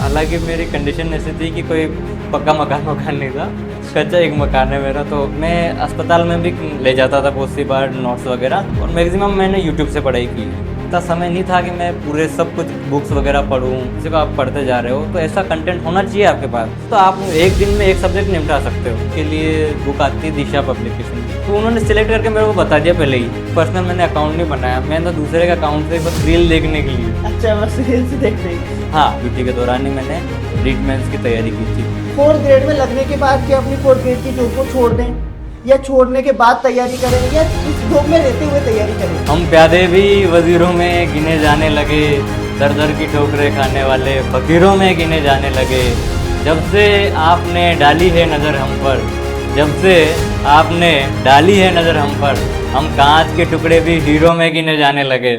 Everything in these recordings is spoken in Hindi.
हालांकि मेरी कंडीशन ऐसी थी कि कोई पक्का मकान नहीं था, कच्चा एक मकान है मेरा। तो मैं अस्पताल में भी ले जाता था बहुत सी बार नोट्स वगैरह, और मैक्सिमम मैंने यूट्यूब से पढ़ाई की। इतना समय नहीं था कि मैं पूरे सब कुछ बुक्स वगैरह पढूं। जैसे को आप पढ़ते जा रहे हो तो ऐसा कंटेंट होना चाहिए आपके पास, तो आप एक दिन में एक सब्जेक्ट निपटा सकते हो। उसके लिए बुक आती है दिशा पब्लिकेशन की, तो उन्होंने सिलेक्ट करके मेरे को बता दिया पहले ही। पर्सनल मैंने अकाउंट नहीं बनाया, मैंने तो दूसरे का अकाउंट से बस रील देखने के लिए। अच्छा, बस रील्स देखने के लिए। हाँ, ड्यूटी के दौरान ही मैंने रीट मेंस की तैयारी की थी। 4th ग्रेड में लगने के बाद क्या अपनी 4th ग्रेड की जॉब को छोड़ दें, या छोड़ने के बाद तैयारी करें, या इस जॉब में रहते हुए तैयारी करें? हम प्यादे भी वजीरों में गिने जाने लगे, दर दर की ठोकरें खाने वाले फकीरों में गिने जाने लगे। जब से आपने डाली है नज़र हम पर, जब से आपने डाली है नज़र हम पर, हम कांच के टुकड़े भी हीरो में गिने जाने लगे।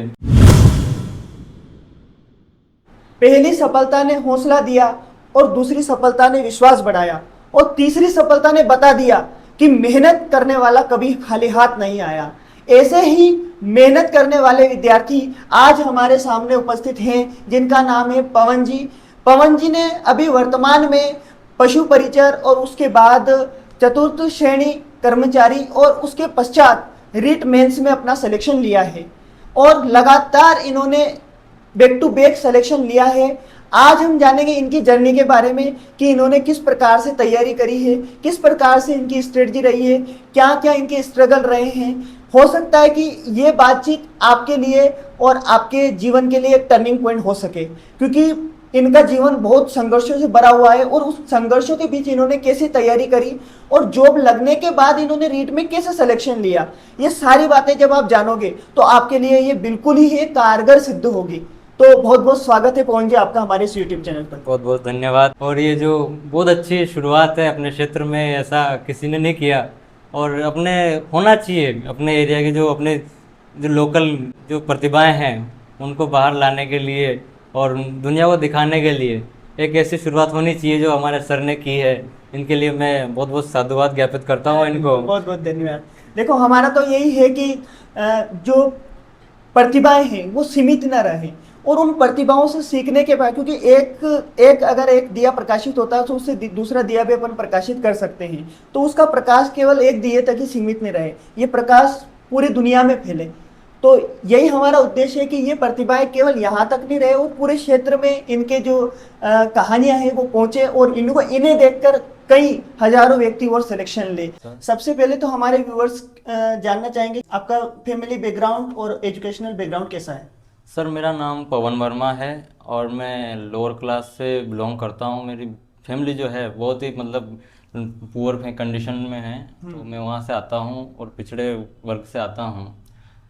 पहली सफलता ने हौसला दिया, और दूसरी सफलता ने विश्वास बढ़ाया, और तीसरी सफलता ने बता दिया कि मेहनत करने वाला कभी खाली हाथ नहीं आया। ऐसे ही मेहनत करने वाले विद्यार्थी आज हमारे सामने उपस्थित हैं, जिनका नाम है पवन जी। पवन जी ने अभी वर्तमान में पशु परिचर और उसके बाद चतुर्थ श्रेणी कर्मचारी और उसके पश्चात रीट मेंस में अपना सिलेक्शन लिया है, और लगातार इन्होंने बैक टू बैक सिलेक्शन लिया है। आज हम जानेंगे इनकी जर्नी के बारे में कि इन्होंने किस प्रकार से तैयारी करी है, किस प्रकार से इनकी स्ट्रेटजी रही है, क्या क्या इनके स्ट्रगल रहे हैं। हो सकता है कि ये बातचीत आपके लिए और आपके जीवन के लिए एक टर्निंग पॉइंट हो सके, क्योंकि इनका जीवन बहुत संघर्षों से भरा हुआ है, और उस संघर्षों के बीच इन्होंने कैसे तैयारी करी, और जॉब लगने के बाद इन्होंने रीट में कैसे सिलेक्शन लिया, ये सारी बातें जब आप जानोगे तो आपके लिए ये बिल्कुल ही कारगर सिद्ध होगी। तो बहुत बहुत स्वागत है पवन जी आपका हमारे इस यूट्यूब चैनल पर। बहुत बहुत धन्यवाद। और ये जो बहुत अच्छी शुरुआत है अपने क्षेत्र में, ऐसा किसी ने नहीं किया, और अपने होना चाहिए अपने एरिया के जो अपने जो लोकल जो प्रतिभाएं हैं उनको बाहर लाने के लिए और दुनिया को दिखाने के लिए एक ऐसी शुरुआत होनी चाहिए जो हमारे सर ने की है। इनके लिए मैं बहुत बहुत साधुवाद ज्ञापित करता हूँ इनको। बहुत बहुत धन्यवाद। देखो, हमारा तो यही है कि जो प्रतिभाएं हैं वो सीमित न रहें, और उन प्रतिभाओं से सीखने के बाद, क्योंकि अगर एक दिया प्रकाशित होता है तो उससे दूसरा दिया भी अपन प्रकाशित कर सकते हैं, तो उसका प्रकाश केवल एक दिए तक ही सीमित नहीं रहे, ये प्रकाश पूरी दुनिया में फैले। तो यही हमारा उद्देश्य है कि ये प्रतिभाएं केवल यहाँ तक नहीं रहे, और पूरे क्षेत्र में इनके जो कहानियां हैं वो पहुंचे, और इन्हें देखकर कई हजारों व्यक्ति और सिलेक्शन ले। सबसे पहले तो हमारे व्यूअर्स जानना चाहेंगे आपका फैमिली बैकग्राउंड और एजुकेशनल बैकग्राउंड कैसा है? सर, मेरा नाम पवन वर्मा है और मैं लोअर क्लास से बिलोंग करता हूँ। मेरी फैमिली जो है बहुत ही मतलब पुअर कंडीशन में है, तो मैं वहाँ से आता हूँ और पिछड़े वर्ग से आता हूँ।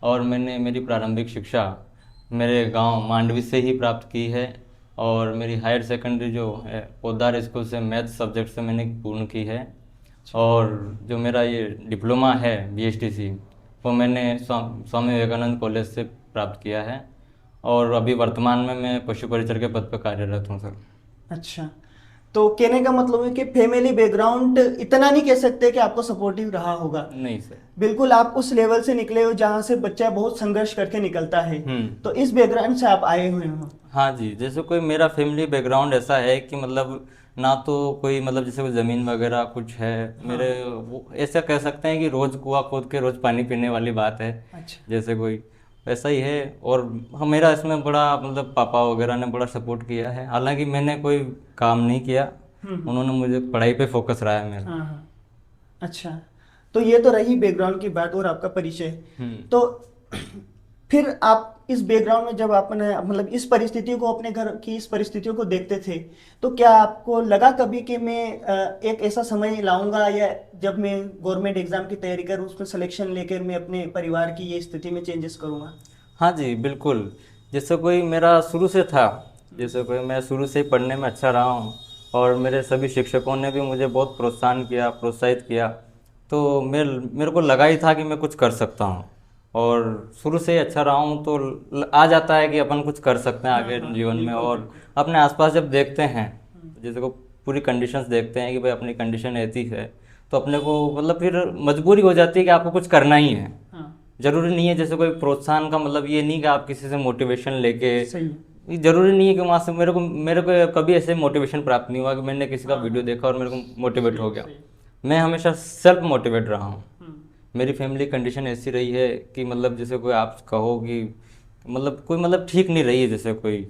और मैंने मेरी प्रारंभिक शिक्षा मेरे गांव मांडवी से ही प्राप्त की है, और मेरी हायर सेकेंडरी जो है पोद्दार स्कूल से मैथ सब्जेक्ट से मैंने पूर्ण की है। और जो मेरा ये डिप्लोमा है BSTC वो मैंने स्वामी विवेकानंद कॉलेज से प्राप्त किया है, और अभी वर्तमान में मैं पशु परिचर के पद पर कार्यरत हूँ सर। अच्छा, तो कहने का मतलब है कि फैमिली बैकग्राउंड इतना नहीं कह सकते कि आपको सपोर्टिव रहा होगा। नहीं सर, बिल्कुल आप उस लेवल से निकले हो जहाँ से बच्चा बहुत संघर्ष करके निकलता है, तो इस बैकग्राउंड से आप आए हुए हो। हाँ जी, जैसे कोई मेरा फैमिली बैकग्राउंड ऐसा है कि मतलब ना तो कोई मतलब जैसे कोई ज़मीन वगैरह कुछ है। मेरे वो ऐसा कह सकते हैं कि रोज़ कुआं खोद के रोज़ पानी पीने वाली बात है। अच्छा, जैसे कोई वैसा ही है। और मेरा इसमें बड़ा मतलब पापा वगैरह ने बड़ा सपोर्ट किया है, हालांकि मैंने कोई काम नहीं किया, उन्होंने मुझे पढ़ाई पे फोकस रहा है मेरा। हाँ। अच्छा, तो ये तो रही बैकग्राउंड की बात और आपका परिचय। तो फिर आप इस बैकग्राउंड में जब आपने मतलब इस परिस्थितियों को, अपने घर की इस परिस्थितियों को देखते थे, तो क्या आपको लगा कभी कि मैं एक ऐसा समय लाऊंगा, या जब मैं गवर्नमेंट एग्जाम की तैयारी करूँ उसमें सिलेक्शन लेकर मैं अपने परिवार की ये स्थिति में चेंजेस करूँगा? हाँ जी बिल्कुल। जैसे कोई मेरा शुरू से था, जैसे कोई मैं शुरू से ही पढ़ने में अच्छा रहा हूँ, और मेरे सभी शिक्षकों ने भी मुझे बहुत प्रोत्साहित किया, तो मेरे को लगा ही था कि मैं कुछ कर सकता हूँ, और शुरू से ही अच्छा रहा हूँ तो आ जाता है कि अपन कुछ कर सकते हैं आगे जीवन में। और अपने आसपास जब देखते हैं, जैसे को पूरी कंडीशंस देखते हैं कि भाई अपनी कंडीशन ऐसी है, तो अपने को मतलब फिर मजबूरी हो जाती है कि आपको कुछ करना ही है। जरूरी नहीं है, जैसे कोई प्रोत्साहन का मतलब ये नहीं कि आप किसी से मोटिवेशन लेके ये जरूरी नहीं है कि वहाँ से मेरे को कभी ऐसे मोटिवेशन प्राप्त नहीं हुआ कि मैंने किसी का वीडियो देखा और मेरे को मोटिवेट हो गया। मैं हमेशा सेल्फ मोटिवेट रहा हूँ। मेरी फैमिली कंडीशन ऐसी रही है कि मतलब जैसे कोई आप कहो कि मतलब कोई मतलब ठीक नहीं रही है जैसे कोई,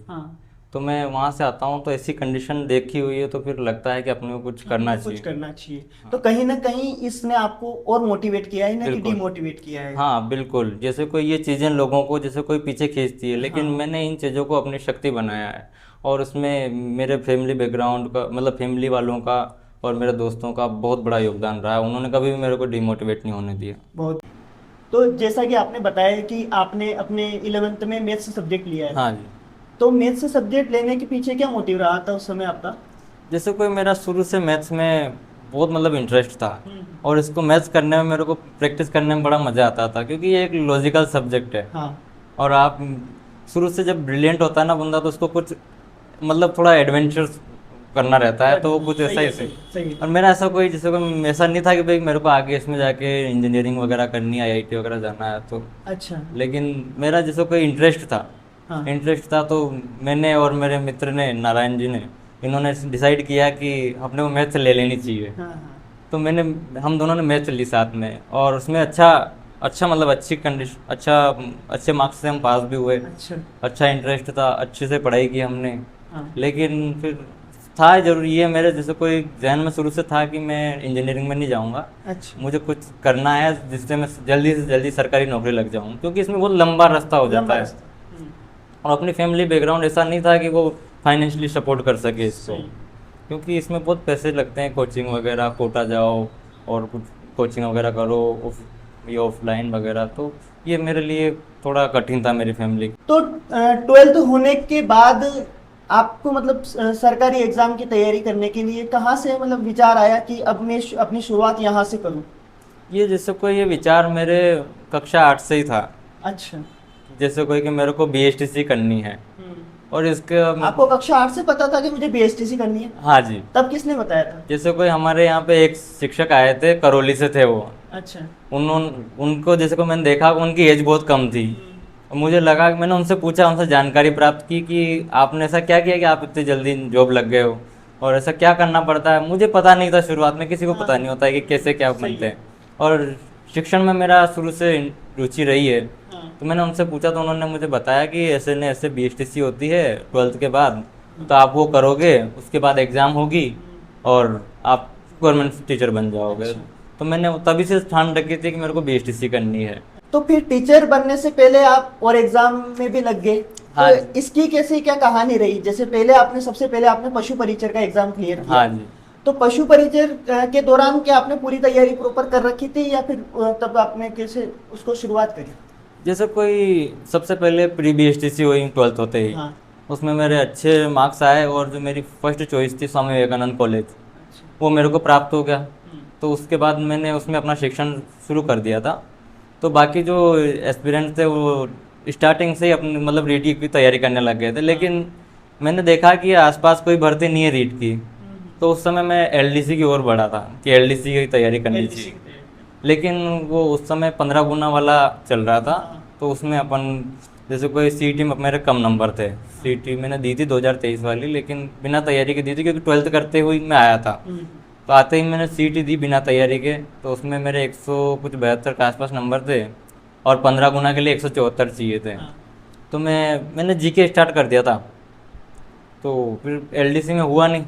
तो मैं वहाँ से आता हूँ तो ऐसी कंडीशन देखी हुई है तो फिर लगता है कि अपने को कुछ करना चाहिए। कुछ करना चाहिए। तो कहीं ना कहीं इसने आपको और मोटिवेट किया है ना कि बिल्कुल। डिमोटिवेट किया है? हाँ बिल्कुल, जैसे कोई ये चीज़ें लोगों को जैसे कोई पीछे खींचती है, लेकिन मैंने इन चीज़ों को अपनी शक्ति बनाया है। और उसमें मेरे फैमिली बैकग्राउंड का मतलब फैमिली वालों का और मेरे दोस्तों का बहुत बड़ा योगदान रहा है। उन्होंने कभी भी मेरे को डिमोटिवेट नहीं होने दिया। बहुत। तो जैसा कि आपने बताया कि आपने अपने 11th में मैथ्स सब्जेक्ट लिया है, हाँ जी। तो मैथ्स सब्जेक्ट लेने के पीछे क्या मोटिव रहा था उस समय आपका? जैसे कोई मेरा शुरू से मैथ्स में बहुत मतलब इंटरेस्ट था और इसको मैथ्स करने में मेरे को प्रैक्टिस करने में बड़ा मज़ा आता था, क्योंकि ये एक लॉजिकल सब्जेक्ट है। हाँ। और आप शुरू से जब ब्रिलियंट होता है ना बंदा, तो उसको कुछ मतलब थोड़ा एडवेंचर्स करना रहता है, तो वो कुछ ऐसा ही सही। और मेरा ऐसा कोई जैसे कोई ऐसा नहीं था कि भाई मेरे को आगे इसमें जाके इंजीनियरिंग वगैरह करनी है, IIT वगैरह जाना है तो। अच्छा। लेकिन मेरा जैसे कोई इंटरेस्ट था, हाँ। तो मैंने और मेरे मित्र ने, नारायण जी ने, इन्होंने डिसाइड किया कि अपने को मैथ्स ले लेनी चाहिए। हाँ। तो हम दोनों ने मैथ्स ली साथ में और उसमें अच्छा मतलब अच्छी कंडीशन अच्छे मार्क्स से हम पास भी हुए। अच्छा इंटरेस्ट था, अच्छे से पढ़ाई की हमने। हाँ। लेकिन फिर था जरूर ये मेरे जैसे कोई जहन में शुरू से था कि मैं इंजीनियरिंग में नहीं जाऊंगा। अच्छा। मुझे कुछ करना है जिससे मैं जल्दी से जल्दी सरकारी नौकरी लग जाऊं, क्योंकि इसमें बहुत लंबा रास्ता हो जाता है। और अपनी फैमिली बैकग्राउंड ऐसा नहीं था कि वो फाइनेंशियली सपोर्ट कर सके इसको, क्योंकि इसमें बहुत पैसे लगते हैं, कोचिंग वगैरह, कोटा जाओ और कुछ कोचिंग वगैरह करो, ये ऑफलाइन वगैरह। तो ये मेरे लिए थोड़ा कठिन था मेरी फैमिली। तो 12th होने के बाद आपको मतलब सरकारी एग्जाम की तैयारी करने के लिए कहाँ से मतलब विचार आया कि अब मैं अपनी शुरुआत यहाँ से करूँ? ये जैसे कोई ये विचार मेरे कक्षा 8 से ही था। अच्छा। जैसे कोई कि मेरे को BSTC करनी है और इसके आपको कक्षा 8 से पता था कि मुझे BSTC करनी है? हाँ जी। तब किसने बताया था? जैसे कोई हमारे यहाँ पे एक शिक्षक आए थे, करौली से थे वो। अच्छा। उनको जैसे को मैंने देखा उनकी एज बहुत कम थी। मुझे लगा कि मैंने उनसे पूछा, उनसे जानकारी प्राप्त की कि आपने ऐसा क्या किया कि आप इतनी जल्दी जॉब लग गए हो और ऐसा क्या करना पड़ता है। मुझे पता नहीं था शुरुआत में, किसी को पता नहीं होता है कि कैसे क्या बनते हैं। और शिक्षण में मेरा शुरू से रुचि रही है, तो मैंने उनसे पूछा तो उन्होंने मुझे बताया कि ऐसे न ऐसे BSTC होती है 12th के बाद, तो आप वो करोगे, उसके बाद एग्ज़ाम होगी और आप गवर्नमेंट टीचर बन जाओगे। तो मैंने तभी से ठान रखी थी कि मेरे को BSTC करनी है। तो फिर टीचर बनने से पहले आप और एग्जाम में भी लग गए। हाँ तो इसकी कैसी क्या कहानी रही? जैसे सबसे पहले आपने पशु परिचर का एग्जाम क्लियर किया। हाँ जी। तो पशु परिचर के दौरान क्या आपने पूरी तैयारी प्रॉपर कर रखी थी या फिर तब आपने कैसे उसको शुरुआत करी? जैसे कोई सबसे पहले प्री BSTC हुई 12th होते ही। हाँ। उसमें मेरे अच्छे मार्क्स आए और जो मेरी फर्स्ट चॉइस थी स्वामी विवेकानंद कॉलेज, वो मेरे को प्राप्त हो गया। तो उसके बाद मैंने उसमें अपना शिक्षण शुरू कर दिया था। तो बाकी जो एस्पिरेंट थे वो स्टार्टिंग से ही अपनी मतलब रीट की तैयारी करने लग गए थे, लेकिन मैंने देखा कि आसपास कोई भर्ती नहीं है रीट की। तो उस समय मैं LDC की ओर बढ़ा था कि LDC की तैयारी करनी चाहिए, लेकिन वो उस समय 15 गुना वाला चल रहा था। तो उसमें अपन जैसे कोई CET में मेरे कम नंबर थे। CET मैंने दी थी 2023 वाली, लेकिन बिना तैयारी के दी थी, क्योंकि 12th करते हुए मैं आया था। तो आते ही मैंने CET दी बिना तैयारी के, तो उसमें मेरे 172 के आसपास नंबर थे और 15 गुना के लिए 174 चाहिए थे। तो मैंने GK स्टार्ट कर दिया था, तो फिर LDC में हुआ नहीं,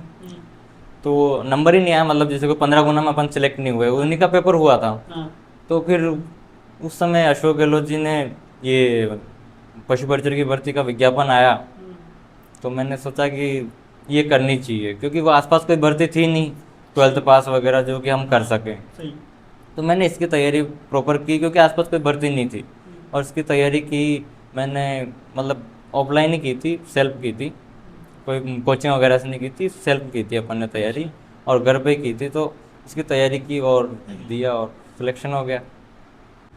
तो नंबर ही नहीं आया। मतलब जैसे कोई 15 गुना में अपन सेलेक्ट नहीं हुए, उन्हीं का पेपर हुआ था। तो फिर उस समय अशोक गहलोत जी ने ये पशु परिचर की भर्ती का विज्ञापन आया, तो मैंने सोचा कि ये करनी चाहिए, क्योंकि वो आसपास कोई भर्ती थी नहीं 12th पास वगैरह जो कि हम कर सकें। तो मैंने इसकी तैयारी प्रॉपर की, क्योंकि आसपास कोई भर्ती नहीं थी। और इसकी तैयारी की मैंने मतलब ऑफलाइन ही की थी, सेल्फ की थी, कोई कोचिंग वगैरह से नहीं की थी, सेल्फ की थी अपन ने तैयारी और घर पे की थी। तो इसकी तैयारी की और दिया और सिलेक्शन हो गया।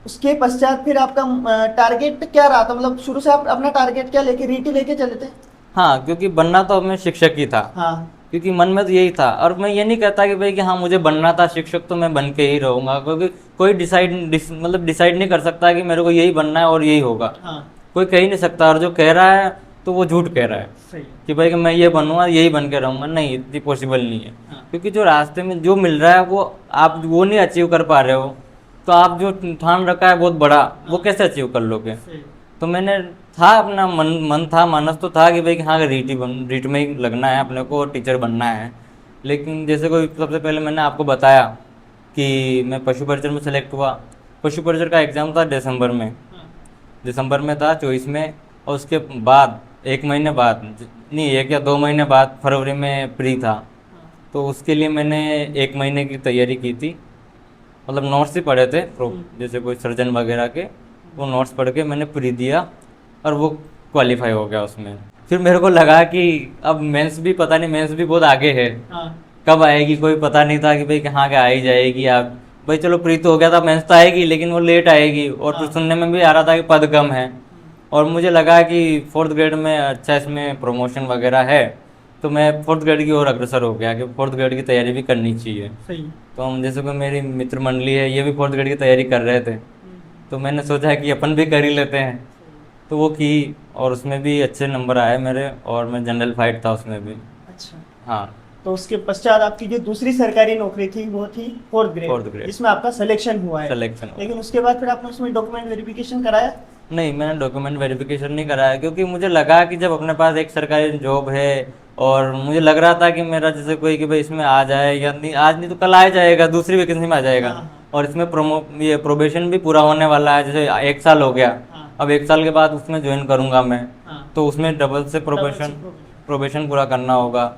उसके पश्चात फिर आपका टारगेट क्या रहा था? मतलब शुरू से आप अपना टारगेट क्या लेके चले थे? हाँ, क्योंकि बनना तो मैं शिक्षक ही था। हाँ। क्योंकि मन में तो यही था, और मैं ये नहीं कहता कि भाई कि हाँ मुझे बनना था शिक्षक तो मैं बन के ही रहूँगा, क्योंकि कोई डिसाइड नहीं कर सकता कि मेरे को यही बनना है और यही होगा। हाँ। कोई कह ही नहीं सकता, और जो कह रहा है तो वो झूठ कह रहा है सही। कि भाई कि मैं ये बनूंगा, यही बन के रहूंगा। नहीं, इतनी पॉसिबल नहीं है। हाँ। क्योंकि जो रास्ते में जो मिल रहा है वो आप वो नहीं अचीव कर पा रहे हो, तो आप जो ठान रखा है बहुत बड़ा, वो कैसे अचीव कर लोगे? सही। तो मैंने था अपना मन था, मानस तो था कि भाई कि हाँ रीट में ही लगना है अपने को, टीचर बनना है। लेकिन जैसे कोई सबसे पहले मैंने आपको बताया कि मैं पशु परिचर में सेलेक्ट हुआ। पशु परिचर का एग्ज़ाम था दिसंबर में, दिसंबर में था 24 में। और उसके बाद 1 महीने बाद, नहीं 1 या 2 महीने बाद फरवरी में प्री था। तो उसके लिए मैंने 1 महीने की तैयारी की थी, मतलब नोट्स ही पढ़े थे जैसे कोई सर्जन वगैरह के, वो नोट्स पढ़ के मैंने प्री दिया और वो क्वालिफाई हो गया उसमें। फिर मेरे को लगा कि अब मेंस भी पता नहीं, मेंस भी बहुत आगे है, कब आएगी कोई पता नहीं था कि भाई कहाँ के आ ही जाएगी। आप भाई चलो प्री तो हो गया था, मेंस तो आएगी लेकिन वो लेट आएगी। और फिर सुनने में भी आ रहा था कि पद कम है। और मुझे लगा कि 4th ग्रेड में अच्छा इसमें प्रमोशन वगैरह है, तो मैं 4th ग्रेड की ओर अग्रसर हो गया कि 4th ग्रेड की तैयारी भी करनी चाहिए। सही। तो हम जैसे कोई मेरी मित्र मंडली है, ये भी 4th ग्रेड की तैयारी कर रहे थे, तो मैंने सोचा कि अपन भी कर ही लेते हैं। तो वो की और उसमें भी अच्छे नंबर आए मेरे, और मैं जनरल फाइट था उसमें भी। अच्छा। हाँ। तो उसके पश्चात आपकी जो दूसरी सरकारी नौकरी थी वो थी 4th Fourth ग्रेड, grade। जिसमें आपका सिलेक्शन हुआ है। सिलेक्शन हुआ। लेकिन उसके बाद फिर आपने उसमें डॉक्यूमेंट वेरिफिकेशन कराया? नहीं, मैंने डॉक्यूमेंट वेरिफिकेशन नहीं कराया, क्योंकि मुझे लगा कि जब अपने पास एक सरकारी जॉब है, और मुझे लग रहा था कि मेरा जैसे कोई कि भाई इसमें आ जाए, या नहीं आज नहीं तो कल आ जाएगा, दूसरी वैकेंसी में आ जाएगा। हाँ। और इसमें ये प्रोबेशन भी पूरा होने वाला है, जैसे 1 साल हो गया, हाँ। अब 1 साल के बाद उसमें ज्वाइन करूँगा मैं, हाँ। तो उसमें डबल से प्रोबेशन पूरा करना होगा।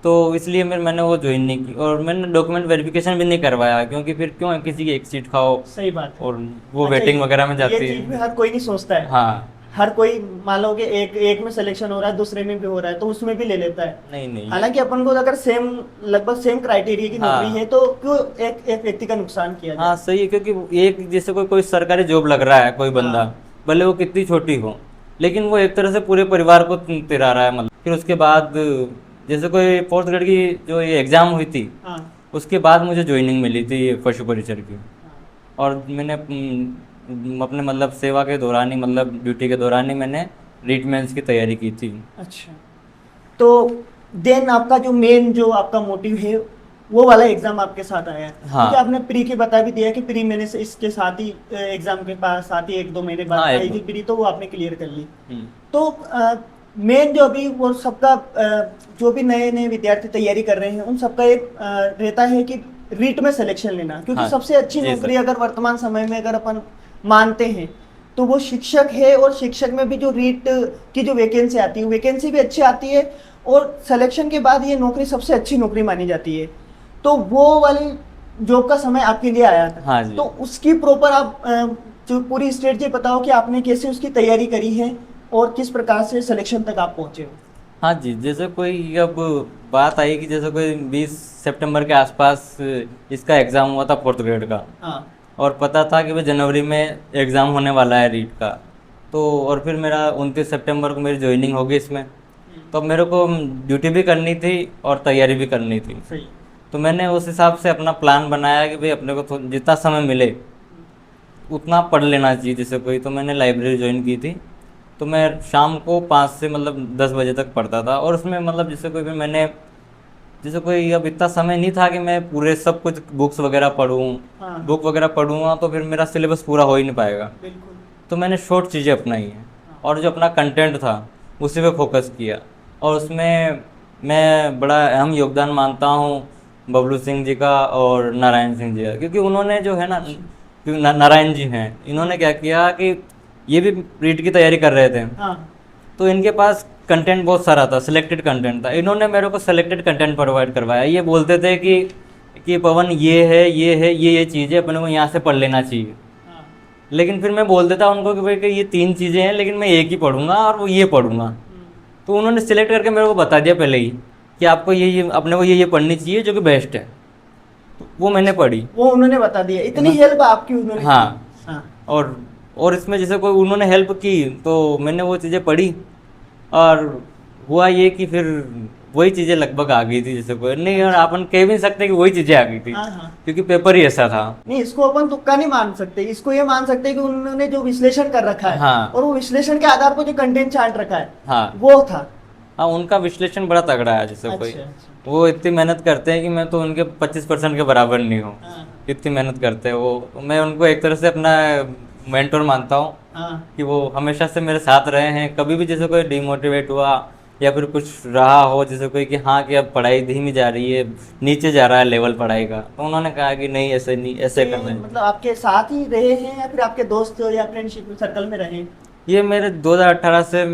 तो इसलिए मैंने वो ज्वाइन नहीं की, और मैंने डॉक्यूमेंट वेरिफिकेशन भी नहीं करवाया, क्योंकि फिर क्यों किसी की एक सीट खाओ, सही बात है। और वो अच्छा, वेटिंग वगैरह में जाती ये चीज भी है। हर कोई नहीं सोचता है। हाँ। हर कोई मान लो कि एक में सिलेक्शन हो रहा है, दूसरे में भी हो रहा है, तो उसमें भी ले लेता है। नहीं। हालांकि अपन को अगर लगभग सेम क्राइटेरिया की हाँ। नौकरी है, तो क्यों एक व्यक्ति का नुकसान किया जाए? हाँ सही है, क्योंकि एक जैसे कोई सरकारी जॉब लग रहा है कोई बंदा, हाँ। भले वो कितनी छोटी हो, लेकिन वो एक तरह से पूरे परिवार को तिरा रहा है। मतलब फिर उसके बाद जैसे कोई 4th ग्रेड की जो ये एग्ज़ाम हुई थी, हाँ। उसके बाद मुझे ज्वाइनिंग मिली थी पशु परिचर की। और मैंने अपने मतलब सेवा के दौरान ही, मतलब ड्यूटी के दौरान ही मैंने रीट मेंस की तैयारी की थी। अच्छा। तो देन आपका जो मेन जो आपका मोटिव है, वो वाला एग्जाम आपके साथ आया है। हाँ। क्योंकि आपने प्री के बता भी दिया कि प्री मैंने से इसके साथ ही एग्जाम के पास साथ ही 1-2 महीने बाद हाँ, आई थी प्री, तो वो आपने क्लियर कर ली। हम्म। तो मेन जो अभी वो सबका जो भी नए नए विद्यार्थी तैयारी कर रहे हैं, उन सबका एक रहता है कि रीट में सिलेक्शन लेना, क्योंकि हाँ, सबसे अच्छी जी नौकरी सर। अगर वर्तमान समय में अगर अपन मानते हैं तो वो शिक्षक है। और शिक्षक में भी जो रीट की जो वैकेंसी आती है, वैकेंसी भी अच्छी आती है, और सिलेक्शन के बाद ये नौकरी सबसे अच्छी नौकरी मानी जाती है। तो वो वाली जॉब का समय आपके लिए आया था। हाँ जी। तो उसकी प्रॉपर आप जो पूरी स्ट्रेटजी बताओ कि आपने कैसे उसकी तैयारी करी है और किस प्रकार से सिलेक्शन तक आप पहुंचे हो। हाँ जी, जैसे कोई अब बात आई कि जैसे कोई 20 सितंबर के आसपास इसका एग्ज़ाम हुआ था 4th ग्रेड का, हाँ। और पता था कि भाई जनवरी में एग्ज़ाम होने वाला है रीट का। तो और फिर मेरा 29 सितंबर को मेरी ज्वाइनिंग होगी इसमें, तो अब मेरे को ड्यूटी भी करनी थी और तैयारी भी करनी थी। सही। तो मैंने उस हिसाब से अपना प्लान बनाया कि भाई अपने को जितना समय मिले उतना पढ़ लेना चाहिए जैसे कोई। तो मैंने लाइब्रेरी ज्वाइन की थी, तो मैं शाम को 5 से मतलब 10 बजे तक पढ़ता था। और उसमें मतलब जैसे कोई भी मैंने जैसे कोई अब इतना समय नहीं था कि मैं पूरे सब कुछ बुक्स वगैरह पढूं। हाँ। बुक वगैरह पढ़ूंगा तो फिर मेरा सिलेबस पूरा हो ही नहीं पाएगा। बिल्कुल। तो मैंने शॉर्ट चीज़ें अपनाई हैं, और जो अपना कंटेंट था उसी पे फोकस किया। और उसमें मैं बड़ा अहम योगदान मानता हूँ बबलू सिंह जी का और नारायण सिंह जी का, क्योंकि उन्होंने जो है ना, क्योंकि नारायण जी हैं, इन्होंने क्या किया कि ये भी रीट की तैयारी कर रहे थे, हाँ। तो इनके पास कंटेंट बहुत सारा था, सिलेक्टेड कंटेंट था। इन्होंने मेरे को सिलेक्टेड कंटेंट प्रोवाइड करवाया। ये बोलते थे कि पवन ये है ये चीज़ें अपने को यहाँ से पढ़ लेना चाहिए। हाँ। लेकिन फिर मैं बोल देता उनको कि भाई कि ये 3 चीज़ें हैं, लेकिन मैं एक ही पढ़ूंगा और वो ये पढ़ूंगा। तो उन्होंने सिलेक्ट करके मेरे को बता दिया पहले ही कि आपको ये अपने को ये पढ़नी चाहिए जो कि बेस्ट है। तो वो मैंने पढ़ी। वो उन्होंने बता दिया, इतनी हेल्प आपकी उन्होंने की। हाँ। हाँ। और इसमें जैसे कोई उन्होंने हेल्प की तो मैंने वो चीज़ें पढ़ी, और हुआ ये कि फिर वही चीज़ें लगभग आ गई थी, जैसे कोई नहीं, और अपन कह भी नहीं सकते कि वही चीज़ें आ गई थी, हाँ हाँ। क्योंकि पेपर ही ऐसा था। नहीं, इसको अपन तुक्का नहीं मान सकते, इसको ये मान सकते हैं कि उन्होंने जो विश्लेषण कर रखा है, हाँ। और वो विश्लेषण के आधार पर जो कंटेंट छांट रखा है, हाँ वो था। हाँ, उनका विश्लेषण बड़ा तगड़ा है, जैसे कोई अच्छा। वो इतनी मेहनत करते हैं कि मैं तो उनके 25% के बराबर नहीं हूँ। हाँ इतनी मेहनत करते हैं वो, मैं उनको एक तरह से अपना मेंटोर मानता हूँ, हाँ। कि वो हमेशा से मेरे साथ रहे हैं। कभी भी जैसे कोई डिमोटिवेट हुआ या फिर कुछ रहा हो, जैसे कोई कि हाँ कि अब पढ़ाई धीमी जा रही है, नीचे जा रहा है लेवल पढ़ाई का, तो उन्होंने कहा कि नहीं, ऐसे नहीं, ऐसे तो करना ये है। मतलब आपके साथ ही रहे हैं या फिर आपके दोस्त या फ्रेंडशिप सर्कल में रहे हैं? ये मेरे 2018 से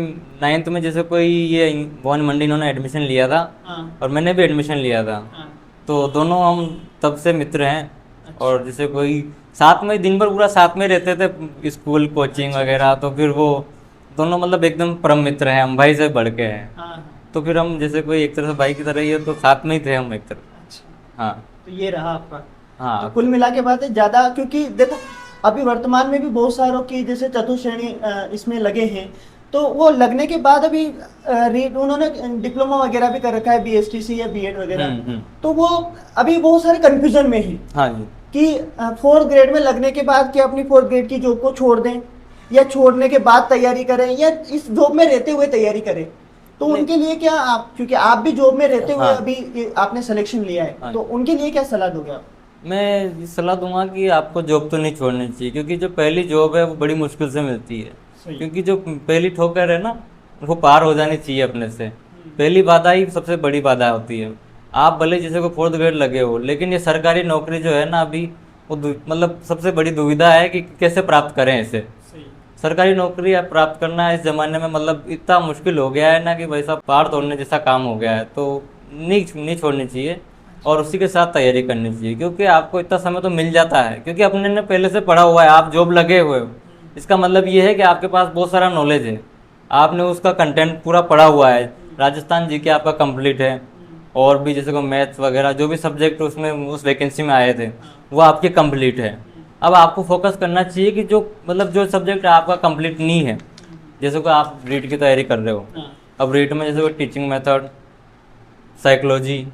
9th में जैसे कोई ये भवन मंडी इन्होंने एडमिशन लिया था, हाँ और मैंने भी एडमिशन लिया था, हाँ। तो दोनों हम तब से मित्र हैं। अच्छा। और जैसे कोई साथ में दिन भर पूरा साथ में रहते थे, स्कूल कोचिंग वगैरह, तो फिर वो दोनों मतलब एकदम परम मित्र हैं, हम भाई से बढ़ के हैं। हाँ। तो फिर हम जैसे कोई एक तरह से भाई की तरह ही है, तो साथ में ही थे हम एक तरह। अच्छा, हाँ तो ये रहा आपका। तो हाँ। कुल मिला के बात है ज्यादा, क्योंकि देखो अभी वर्तमान में भी बहुत सारों की जैसे चतुश्रेणी इसमें लगे हैं, तो वो लगने के बाद अभी उन्होंने डिप्लोमा वगैरह भी कर रखा है, बीएसटीसी या बीएड वगैरह, तो वो अभी बहुत सारे कंफ्यूजन में है हाँ जी। कि 4th ग्रेड में लगने के बाद क्या अपनी 4th ग्रेड की जॉब को छोड़ दें, या छोड़ने के बाद तैयारी करें, या इस जॉब में रहते हुए तैयारी करें। तो नहीं। उनके लिए क्या आप, क्योंकि आप भी जॉब में रहते हुए हाँ। अभी आपने सिलेक्शन लिया है, हाँ। तो उनके लिए क्या सलाह दोगे आप? मैं ये सलाह दूंगा कि आपको जॉब तो नहीं छोड़नी चाहिए, क्योंकि जो पहली जॉब है वो बड़ी मुश्किल से मिलती है। सही। क्योंकि जो पहली ठोकर है ना, वो पार हो जानी चाहिए अपने से। पहली बाधा ही सबसे बड़ी बाधा होती है। आप भले जैसे को 4th ग्रेड लगे हो, लेकिन ये सरकारी नौकरी जो है ना अभी, वो मतलब सबसे बड़ी दुविधा है कि कैसे प्राप्त करें इसे। सही। सरकारी नौकरी आप प्राप्त करना इस ज़माने में मतलब इतना मुश्किल हो गया है ना, कि भाई साहब पहाड़ तोड़ने जैसा काम हो गया है। तो नहीं छोड़नी चाहिए, और उसी के साथ तैयारी करनी चाहिए, क्योंकि आपको इतना समय तो मिल जाता है, क्योंकि अपने ने पहले से पढ़ा हुआ है, आप जॉब लगे हुए हो। इसका मतलब ये है कि आपके पास बहुत सारा नॉलेज है, आपने उसका कंटेंट पूरा पढ़ा हुआ है। राजस्थान जीके आपका कंप्लीट है, और भी जैसे को मैथ्स वगैरह जो भी सब्जेक्ट उसमें उस वैकेंसी में आए थे, वो आपके कंप्लीट है। अब आपको फोकस करना चाहिए कि जो मतलब जो सब्जेक्ट आपका कंप्लीट नहीं है, जैसे को आप रीट की तैयारी कर रहे हो, अब रीट में जैसे को टीचिंग मेथड, साइकोलॉजी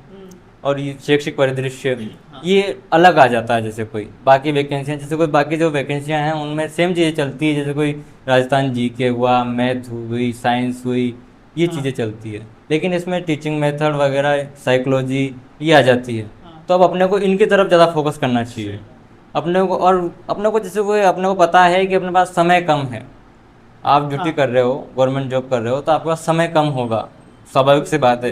और ये शैक्षिक परिदृश्य, ये अलग आ जाता है। जैसे कोई बाकी वैकेंसियाँ, जैसे कोई बाकी जो वैकेंसियाँ हैं उनमें सेम चीज़ें चलती है, जैसे कोई राजस्थान जीके हुआ, मैथ हुई, साइंस हुई, ये चीज़ें चलती है। लेकिन इसमें टीचिंग मेथड वगैरह, साइकोलॉजी ये आ जाती है। तो अब अपने को इनकी तरफ ज़्यादा फोकस करना चाहिए अपने को। और अपने को जैसे कोई अपने को पता है कि अपने पास समय कम है, आप ड्यूटी कर रहे हो, गवर्नमेंट जॉब कर रहे हो, तो आपके पास समय कम होगा, स्वाभाविक सी बात है।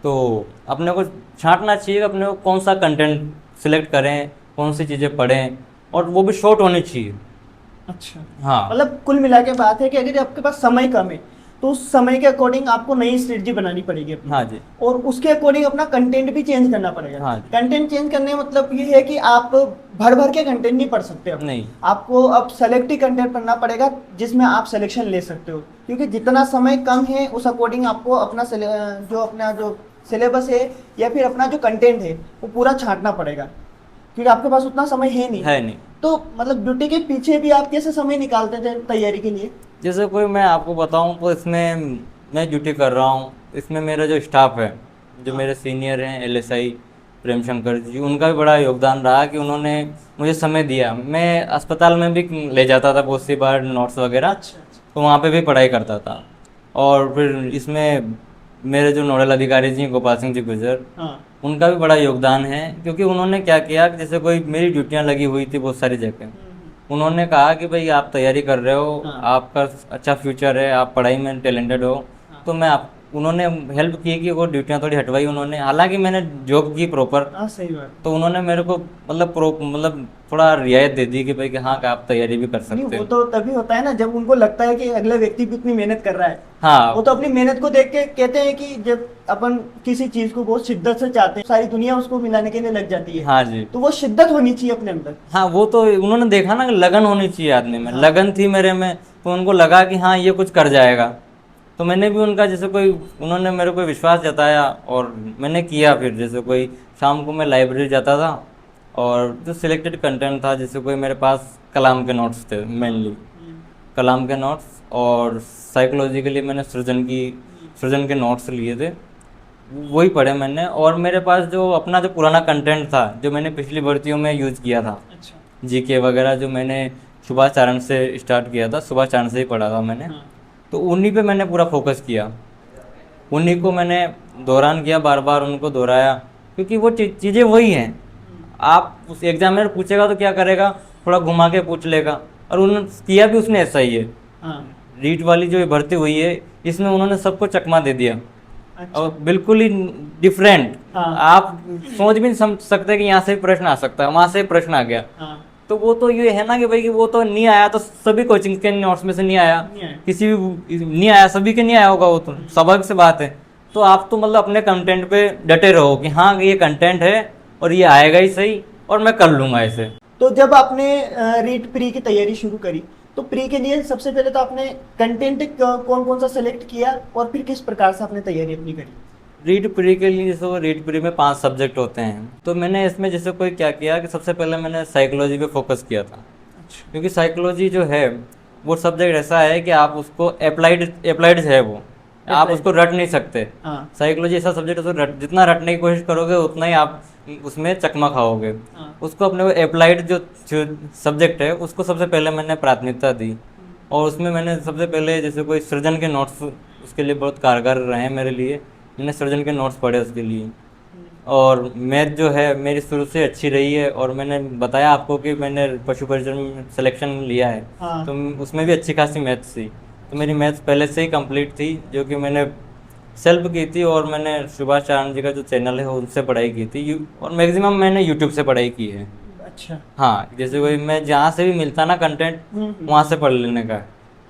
तो अपने को छांटना चाहिए अपने को कौन सा कंटेंट सिलेक्ट करें, कौन सी चीज़ें पढ़ें, और वो भी शॉर्ट होनी चाहिए। अच्छा, हाँ मतलब कुल मिला के बात है कि अगर आपके पास समय कम है, तो उस समय के अकॉर्डिंग आपको नई स्ट्रेटजी बनानी पड़ेगी अपनी। हाँ जी। और उसके अकॉर्डिंग अपना कंटेंट भी चेंज करना पड़ेगा। हाँ। कंटेंट चेंज करने का मतलब ये है कि आप भर भर के कंटेंट नहीं पढ़ सकते अब। नहीं। आपको अब सेलेक्टिव कंटेंट पढ़ना पड़ेगा, जिसमें आप सिलेक्शन ले सकते हो, क्योंकि जितना समय कम है उस अकॉर्डिंग आपको अपना जो सिलेबस है या फिर अपना जो कंटेंट है वो पूरा छांटना पड़ेगा, क्योंकि आपके पास उतना समय है नहीं। तो मतलब ड्यूटी के पीछे भी आप कैसे समय निकालते थे तैयारी के लिए? जैसे कोई मैं आपको बताऊं तो इसमें मैं ड्यूटी कर रहा हूं, इसमें मेरा जो स्टाफ है, जो मेरे सीनियर हैं एलएसआई प्रेम शंकर जी, उनका भी बड़ा योगदान रहा कि उन्होंने मुझे समय दिया। मैं अस्पताल में भी ले जाता था बहुत सी बार नोट्स वगैरह, तो वहाँ पे भी पढ़ाई करता था। और फिर इसमें मेरे जो नोडल अधिकारी जी गोपाल सिंह जी गुजर, उनका भी बड़ा योगदान है, क्योंकि उन्होंने क्या किया कि जैसे कोई मेरी ड्यूटियाँ लगी हुई थी बहुत सारी जगह, उन्होंने कहा कि भाई आप तैयारी कर रहे हो, आपका अच्छा फ्यूचर है, आप पढ़ाई में टैलेंटेड हो, तो उन्होंने हेल्प की कि वो ड्यूटियाँ थोड़ी हटवाई उन्होंने। हालांकि मैंने जॉब की प्रॉपर, सही बात, तो उन्होंने मेरे को मतलब थोड़ा रियायत दे दी कि भाई कि हाँ, आप तैयारी भी कर सकते हो। वो तो तभी होता है ना जब उनको लगता है कि अगला व्यक्ति भी इतनी मेहनत कर रहा है। हाँ, वो तो अपनी मेहनत को देख के कहते हैं कि जब अपन किसी चीज को बहुत शिद्दत से चाहते हैं, सारी दुनिया उसको मिलाने के लिए लग जाती है। हाँ जी। तो वो शिद्दत होनी चाहिए अपने अंदर। हाँ, वो तो उन्होंने देखा ना, लगन होनी चाहिए आदमी में। लगन थी मेरे में, तो उनको लगा कि हाँ ये कुछ कर जाएगा। तो मैंने भी उनका जैसे उन्होंने मेरे को विश्वास जताया और मैंने किया। फिर जैसे कोई शाम को मैं लाइब्रेरी जाता था, और जो सिलेक्टेड कंटेंट था, जैसे मेरे पास कलाम के नोट्स थे, मेनली कलाम के नोट्स, और साइकोलॉजी के लिए मैंने सृजन के नोट्स लिए थे। वही पढ़े मैंने। और मेरे पास जो अपना जो पुराना कंटेंट था जो मैंने पिछली भर्तियों में यूज़ किया था, अच्छा। जीके वगैरह जो मैंने सुभाष चारण से स्टार्ट किया था, सुभाष चारण से ही पढ़ा था मैंने, हाँ। तो उन्हीं पे मैंने पूरा फोकस किया, उन्हीं को मैंने दोहरान किया, बार बार उनको दोहराया, क्योंकि वो चीज़ें वही हैं। आप उस एग्जामिनर पूछेगा तो क्या करेगा, थोड़ा घुमा के पूछ लेगा, और उन्होंने किया भी उसने ऐसा ही है। हाँ। रीट वाली जो भर्ती हुई है इसमें उन्होंने सबको चकमा दे दिया, अच्छा। और बिल्कुल ही डिफरेंट। हाँ। आप सोच भी नहीं समझ सकते कि यहाँ से प्रश्न आ सकता है, वहाँ से प्रश्न आ गया। हाँ। तो वो तो ये है ना कि भाई कि वो तो नहीं आया, तो सभी कोचिंग के नोट्स में से नहीं आया, नहीं आया। किसी भी नहीं आया, सभी के नहीं आया होगा, वो तो स्वाभाविक से बात है। तो आप तो मतलब अपने कंटेंट पे डटे रहो कि हाँ ये कंटेंट है और ये आएगा ही सही और मैं कर लूँगा इसे। तो जब आपने रीट प्री की तैयारी शुरू करी, तो प्री के लिए सबसे पहले तो आपने कंटेंट कौन कौन सा सेलेक्ट किया और फिर किस प्रकार से आपने तैयारी अपनी करी? रीड प्री के लिए जैसे वो रीड प्री में 5 सब्जेक्ट होते हैं, तो मैंने इसमें जैसे कोई क्या किया कि सबसे पहले मैंने साइकोलॉजी पे फोकस किया था, क्योंकि साइकोलॉजी जो है वो सब्जेक्ट ऐसा है कि आप उसको अप्लाइड है वो, आप उसको रट नहीं सकते। हाँ। साइकोलॉजी ऐसा सब्जेक्ट है, उसको जितना रटने की कोशिश करोगे उतना ही आप उसमें चकमा खाओगे। हाँ। उसको अपने वो अप्लाइड जो सब्जेक्ट है उसको सबसे पहले मैंने प्राथमिकता दी, और उसमें मैंने सबसे पहले जैसे कोई सृजन के नोट्स उसके लिए बहुत कारगर रहे हैं मेरे लिए, मैंने सृजन के नोट्स पढ़े उसके लिए। और मैथ जो है मेरी शुरू से अच्छी रही है, और मैंने बताया आपको कि मैंने पशु परिचरण में सिलेक्शन लिया है, हाँ। तो उसमें भी अच्छी खासी मैथ्स थी, तो मेरी मैथ्स पहले से ही कंप्लीट थी, जो कि मैंने सेल्फ की थी, और मैंने सुभाष चारण जी का जो चैनल है उनसे पढ़ाई की थी, और मैक्सिमम मैंने यूट्यूब से पढ़ाई की है। अच्छा। हाँ, जैसे कोई मैं जहाँ से भी मिलता ना कंटेंट वहाँ से पढ़ लेने का,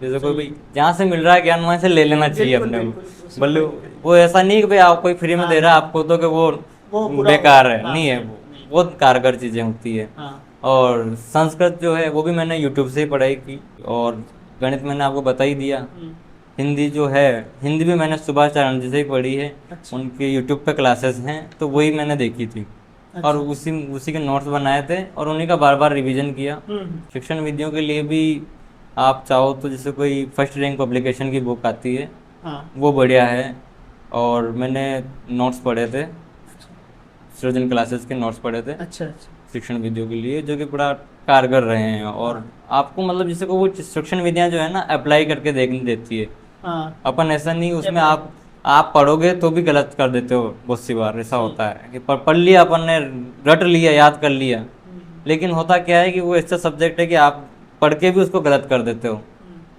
जैसे कोई भी जहाँ से मिल रहा है ज्ञान वहाँ से ले लेना चाहिए बिल्कुल, अपने बिल्कुल, को, उसमें भले कोई- वो ऐसा नहीं कि भाई आप कोई फ्री में दे रहा है आपको तो कि वो पूरा बेकार है, हाँ, नहीं है, वो बहुत कारगर चीज़ें होती है। हाँ। और संस्कृत जो है वो भी मैंने यूट्यूब से ही पढ़ाई की, और गणित मैंने आपको बता ही दिया। हिंदी जो है, हिंदी भी मैंने सुभाष चारण जी से ही पढ़ी है, अच्छा। उनके यूट्यूब पे क्लासेस हैं तो वही मैंने देखी थी, अच्छा। और उसी उसी के नोट्स बनाए थे और उन्हीं का बार बार रिवीजन किया। शिक्षण विधियों के लिए भी आप चाहो तो जैसे कोई फर्स्ट रैंक पब्लिकेशन की बुक आती है, हाँ। वो बढ़िया है, और मैंने नोट्स पढ़े थे, सृजन क्लासेस के नोट्स पढ़े थे अच्छा। अच्छा। शिक्षण विधियों के लिए, जो कि बड़ा कारगर रहे हैं। और आपको मतलब जैसे को वो शिक्षण विधियाँ जो है ना अप्लाई करके देखने देती है, हाँ। अपन ऐसा नहीं उसमें आप पढ़ोगे तो भी गलत कर देते हो, बहुत सी बार ऐसा होता है कि पढ़ लिया अपन ने, रट लिया, याद कर लिया, लेकिन होता क्या है कि वो ऐसा सब्जेक्ट है कि आप पढ़ के भी उसको गलत कर देते हो।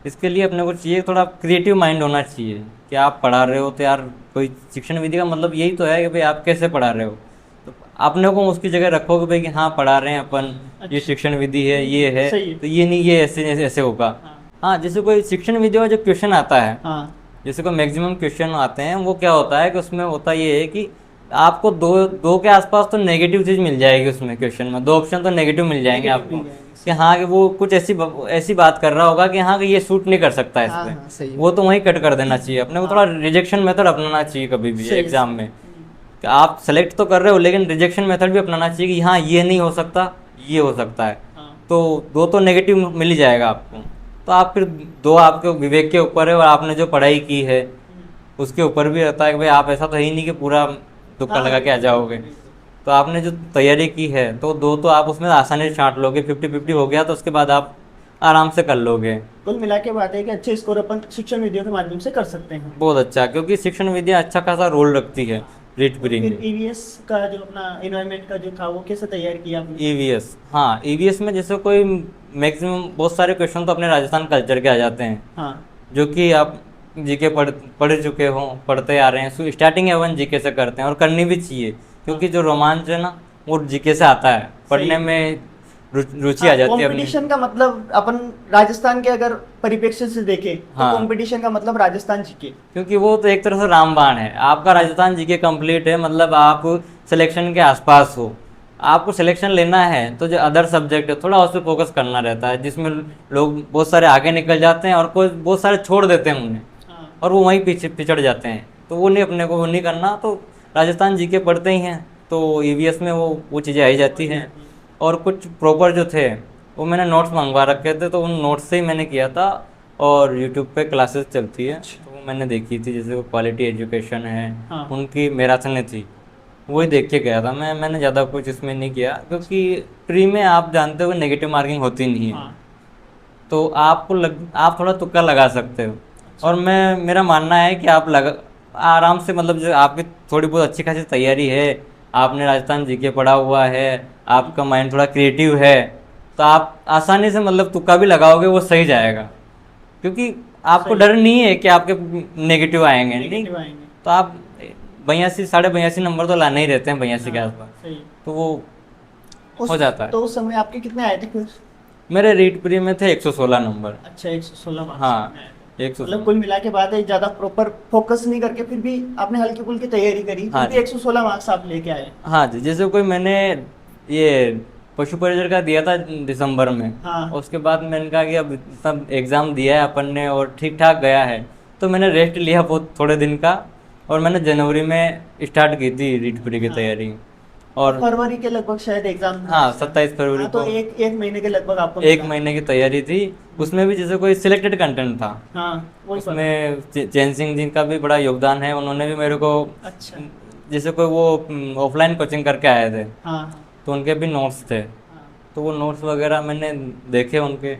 इसके लिए अपने को चाहिए थोड़ा क्रिएटिव माइंड होना चाहिए कि आप पढ़ा रहे हो तो यार कोई शिक्षण विधि का मतलब यही तो है कि भाई आप कैसे पढ़ा रहे हो, तो अपने को उसकी जगह रखोगे भाई कि हाँ पढ़ा रहे हैं अपन, ये शिक्षण विधि है, ये है, सही है। तो ये नहीं ये ऐसे ऐसे होगा। हाँ, जैसे कोई शिक्षण विधि का जो क्वेश्चन आता है, हाँ। जैसे कोई मैक्सिमम क्वेश्चन आते हैं, वो क्या होता है कि उसमें होता ये है कि आपको दो के आसपास तो नेगेटिव चीज़ मिल जाएगी उसमें, क्वेश्चन में 2 ऑप्शन तो नेगेटिव मिल जाएंगे Negative आपको, मिल जाएंगे। कि हाँ कि वो कुछ ऐसी बात कर रहा होगा कि हाँ कि ये सूट नहीं कर सकता इस हाँ, पे, हाँ, सही है। वो तो वहीं कट कर देना चाहिए। अपने को थोड़ा रिजेक्शन मेथड अपनाना चाहिए कभी भी सही है। एग्जाम में, कि आप सेलेक्ट तो कर रहे हो लेकिन रिजेक्शन मेथड भी अपनाना चाहिए कि हाँ ये नहीं हो सकता, ये हो सकता है, तो 2 तो नेगेटिव मिल ही जाएगा आपको। तो आप फिर 2 आपके विवेक के ऊपर है, और आपने जो पढ़ाई की है उसके ऊपर भी रहता है कि भाई आप ऐसा तो है ही नहीं कि पूरा तुक्का लगा के आ जाओगे। तो आपने जो तैयारी की है तो 2 तो आप उसमें आसानी से छांट लोगे, 50-50 हो गया तो उसके बाद आप आराम से कर लोगे। कुल मिला के बात है कि अच्छे स्कोर अपन शिक्षण विधियों के माध्यम से कर सकते हैं। बहुत अच्छा, क्योंकि शिक्षण विद्या अच्छा खासा रोल रखती है रीट प्री फिर में। ईवीएस का जो अपना एनवायरनमेंट का जो था वो कैसे तैयार किया आपने? ईवीएस, हाँ ईवीएस में जैसे कोई मैक्सिमम बहुत सारे क्वेश्चन तो अपने राजस्थान कल्चर के आ जाते हैं, हाँ। जो कि आप जीके पढ़ चुके हो, पढ़ते आ रहे हैं, स्टार्टिंग अपन जीके से करते हैं और करनी भी चाहिए, क्योंकि जो रोमांच है ना वो जीके से आता है, पढ़ने में रुचि आ जाती है अपनी। कंपटीशन का मतलब अपन राजस्थान के अगर परिप्रेक्ष्य से देखें तो हाँ। कंपटीशन का मतलब राजस्थान जीके, क्योंकि वो तो एक तरह से रामबाण है, आपका राजस्थान जीके कंप्लीट है, मतलब आप सिलेक्शन के आसपास हो। आपको सिलेक्शन लेना है तो जो अदर सब्जेक्ट है थोड़ा उस पर फोकस करना रहता है, जिसमें लोग बहुत सारे आगे निकल जाते हैं और कोई बहुत सारे छोड़ देते हैं उन्हें, और वो वहीं पीछे पिछड़ जाते हैं, तो वो नहीं, अपने को वो नहीं करना। तो राजस्थान जीके पढ़ते ही हैं तो ईवीएस में वो चीज़ें आई जाती हैं। और कुछ प्रॉपर जो थे वो मैंने नोट्स मंगवा रखे थे, तो उन नोट्स से ही मैंने किया था। और यूट्यूब पे क्लासेस चलती है, तो वो मैंने देखी थी, जैसे वो क्वालिटी एजुकेशन है, हाँ। उनकी मैराथन थी, वही देख के गया था मैंने ज़्यादा कुछ इसमें नहीं किया, क्योंकि प्री में आप जानते हो नेगेटिव मार्किंग होती नहीं है, हाँ। तो आप थोड़ा तुक्का लगा सकते हो। और मेरा मानना है कि आप लगा आराम से, मतलब जो आपकी थोड़ी बहुत अच्छी खासी तैयारी है, आपने राजस्थान जीके पढ़ा हुआ है, आपका माइंड थोड़ा क्रिएटिव है, तो आप आसानी से मतलब तुक्का भी लगाओगे वो सही जाएगा, क्योंकि आपको सही। डर नहीं है कि आपके नेगेटिव आएंगे, नहीं नेगेटिव आएंगे। तो आप 82 82.5 नंबर तो लाने ही रहते हैं 82 के हाँ, आसपास, सही। तो वो हो जाता है। तो उस समय आपके कितने आए थे फिर? मेरे रीट प्री में थे 116 नंबर। अच्छा, 116 मार्क्स हाँ, में आए थे। एक सौ मतलब कुल मिला के बाद ज्यादा प्रॉपर फोकस नहीं करके फिर भी आपने हल्की फुल्की तैयारी करी, हाँ फिर भी जी। 116 मार्क्स आप लेके आए। हाँ जी, जैसे कोई मैंने ये पशु परिचर का दिया था दिसंबर में, हाँ। उसके बाद मैंने कहा कि अब सब एग्ज़ाम दिया है अपन ने और ठीक ठाक गया है, तो मैंने रेस्ट लिया बहुत थोड़े दिन का, और मैंने जनवरी में स्टार्ट की थी रीट प्री की हाँ। तैयारी। और फरवरी के लगभग शायद एग्जाम था हाँ, इसका। 27 फरवरी हाँ, तो को एक महीने के लगभग आपको एक मिला। महीने की तैयारी थी, उसमें भी जैसे कोई सिलेक्टेड कंटेंट था, हाँ, वही पता। उसमें चैन सिंह जी का भी बड़ा योगदान है, उन्होंने भी मेरे को, अच्छा। जैसे कोई वो ऑफलाइन कोचिंग करके आए थे, हाँ। तो उनके भी नोट्स थे, हाँ। तो वो नोट्स वगैरह मैंने देखे उनके,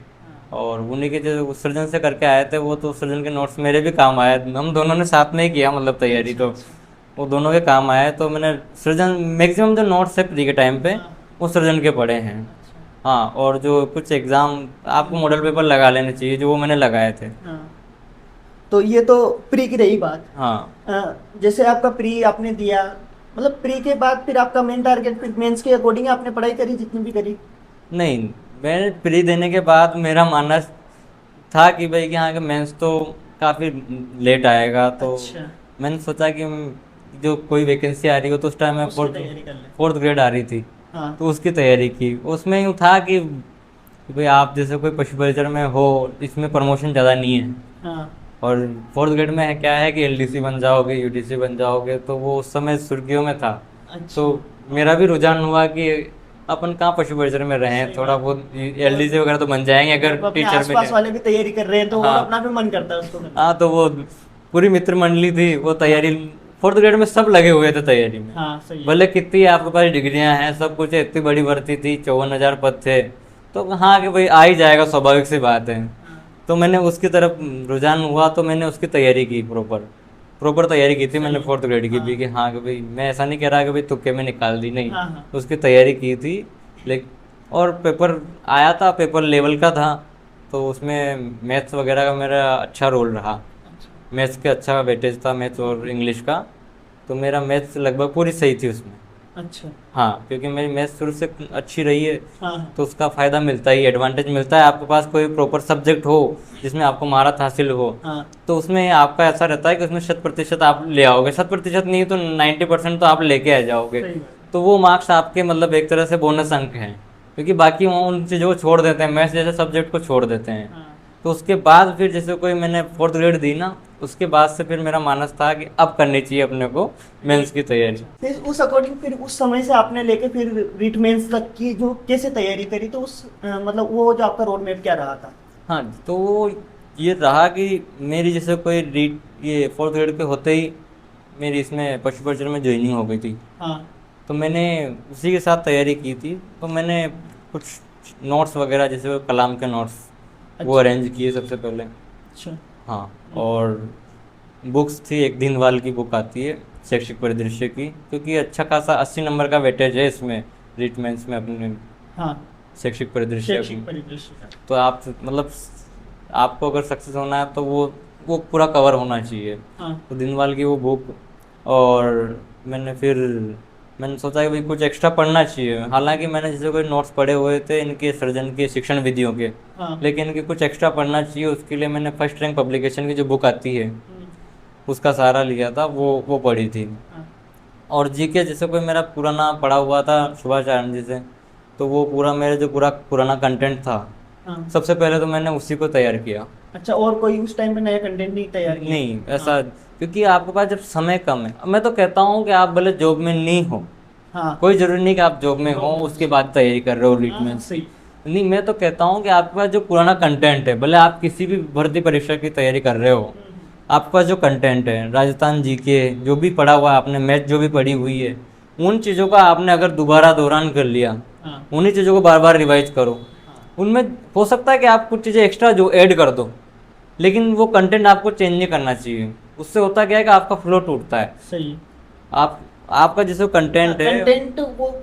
और उन्हीं के जो उस सृजन से करके आए थे, वो तो उस सृजन के नोट्स मेरे भी काम आए, हम दोनों ने साथ में ही किया मतलब तैयारी, अच्छा, तो अच्छा। वो दोनों के काम आए, तो मैंने सृजन मैक्सिमम जो नोट्स है प्री के टाइम पे हाँ। वो सृजन के पढ़े हैं। अच्छा। हाँ, और जो कुछ एग्ज़ाम आपको मॉडल पेपर लगा लेने चाहिए, जो वो मैंने लगाए थे। हाँ, तो ये तो प्री की रही बात। हाँ जैसे आपका प्री आपने दिया, मतलब प्री के बाद फिर आपका मेन टारगेट, फिर मेंस के अकॉर्डिंग आपने पढ़ाई करी जितनी भी करी? नहीं, मैंने प्री देने के बाद मेरा मानना था कि भाई कि हाँ कि मेंस तो काफ़ी लेट आएगा, तो अच्छा। मैंने सोचा कि जो कोई वैकेंसी आ रही हो, तो उस टाइम में उसकी तैयारी कर ले। फोर्थ ग्रेड आ रही थी, हाँ। तो उसकी तैयारी की। उसमें यूँ था कि भाई आप जैसे कोई पशु परिचर में हो, इसमें प्रमोशन ज़्यादा नहीं है, हाँ। और फोर्थ ग्रेड में है क्या है कि एलडीसी बन जाओगे, यूडीसी बन जाओगे, तो वो उस समय सुर्खियों में था। अच्छा। तो मेरा भी रुझान हुआ कि अपन कहाँ पशु परिचर में रहें, सही थोड़ा बात। बहुत एलडीसी वगैरह तो बन जाएंगे अगर जब अपने टीचर आसपास मिले। वाले भी तैयारी कर रहे हैं तो और हाँ अपना भी मन करता है उसको करने हाँ, तो वो पूरी मित्र मंडली थी, वो तैयारी फोर्थ ग्रेड में सब लगे हुए थे तैयारी में। का। हाँ, सही है। भले कितनी आपके पास डिग्रियां हैं, सब कुछ है, इतनी बड़ी भर्ती थी, 54,000 पद थे, तो हाँ कि भाई आ ही जाएगा, स्वाभाविक सी बात है। हाँ। तो मैंने उसकी तरफ रुझान हुआ, तो मैंने उसकी तैयारी की, प्रॉपर तैयारी की थी मैंने सही है। फोर्थ ग्रेड की हाँ। भी, कि हाँ कि भाई मैं ऐसा नहीं कह रहा कि भाई तुक्के में निकाल दी, नहीं, हाँ। हाँ। उसकी तैयारी की थी। लेकिन और पेपर आया था, पेपर लेवल का था, तो उसमें मैथ्स वगैरह का मेरा अच्छा रोल रहा, अच्छा। मैथ्स के अच्छा वेटेज था, मैथ्स और इंग्लिश का, तो मेरा मैथ्स लगभग पूरी सही थी उसमें। अच्छा। हाँ, क्योंकि मेरी मैथ्स शुरू से अच्छी रही है, हाँ। तो उसका फ़ायदा मिलता ही, एडवांटेज मिलता है, आपके पास कोई प्रॉपर सब्जेक्ट हो जिसमें आपको महारत हासिल हो, हाँ। तो उसमें आपका ऐसा रहता है कि उसमें 100% आप ले आओगे, 100% नहीं तो 90% तो आप लेके आ जाओगे, सही बात। तो वो मार्क्स आपके मतलब एक तरह से बोनस अंक हैं, क्योंकि बाकी वो उन चीज़ों को छोड़ देते हैं, मैथ्स जैसे सब्जेक्ट को छोड़ देते हैं। हाँ। तो उसके बाद फिर जैसे कोई मैंने फोर्थ ग्रेड दी ना, उसके बाद से फिर मेरा मानस था कि अब करनी चाहिए अपने को मेंस की तैयारी। फिर उस अकॉर्डिंग फिर उस समय से आपने लेके फिर रीट मेंस तक की जो कैसे तैयारी करी, तो उस मतलब वो जो आपका रोड मैप क्या रहा था? हाँ, तो वो ये रहा कि मेरी जैसे कोई रीड ये फोर्थ ग्रेड पे होते ही मेरी इसमें पशु परिचर में ज्वाइनिंग हो गई थी, हाँ। तो मैंने उसी के साथ तैयारी की थी, तो मैंने कुछ नोट्स वगैरह जैसे वो कलाम के नोट्स वो अच्छा। अरेंज किए सबसे पहले। अच्छा। हाँ, और बुक्स थी, एक दीनवाल की बुक आती है शैक्षिक परिदृश्य की, क्योंकि अच्छा खासा 80 नंबर का वेटेज है इसमें रीट मेंस में अपने हाँ, शैक्षिक परिदृश्य की। शैक्षिक परिदृश्य का। तो आप मतलब आपको अगर सक्सेस होना है तो वो पूरा कवर होना चाहिए, हाँ। तो दीनवाल की वो बुक। और मैंने सोचा कि भाई कुछ एक्स्ट्रा पढ़ना चाहिए, हालांकि मैंने जैसे कोई नोट्स पढ़े हुए थे इनके सृजन के शिक्षण विधियों के, हाँ। लेकिन इनके कुछ एक्स्ट्रा पढ़ना चाहिए, उसके लिए मैंने फर्स्ट रैंक पब्लिकेशन की जो बुक आती है उसका सहारा लिया था, वो पढ़ी थी। हाँ। और जीके जैसे कोई मेरा पुराना पढ़ा हुआ था सुभाष आनंद जी से, तो वो पूरा मेरे जो पूरा पुराना कंटेंट था, हाँ। सबसे पहले तो मैंने उसी को तैयार किया। अच्छा, और कोई उस टाइम पे नया कंटेंट नहीं तैयार किया? नहीं ऐसा, क्योंकि आपके पास जब समय कम है, मैं तो कहता हूँ कि आप भले जॉब में नहीं हो, हाँ। कोई ज़रूरी नहीं कि आप जॉब में हो उसके बाद तैयारी कर रहे हो रीट हाँ, में, सही। नहीं, मैं तो कहता हूँ कि आपके पास जो पुराना कंटेंट है, भले आप किसी भी भर्ती परीक्षा की तैयारी कर रहे हो, आपके पास जो कंटेंट है, राजस्थान जीके जो भी पढ़ा हुआ है आपने, मैथ जो भी पढ़ी हुई है, उन चीज़ों का आपने अगर दोबारा दोहरान कर लिया, उन्हीं चीज़ों को बार बार रिवाइज करो। उनमें हो सकता है कि आप कुछ चीज़ें एक्स्ट्रा जो ऐड कर दो, लेकिन वो कंटेंट आपको चेंज नहीं करना चाहिए। उससे होता क्या है कि आपका फ्लो टूटता है। सही। आप आपका जैसे कंटेंट है, कंटेंट वो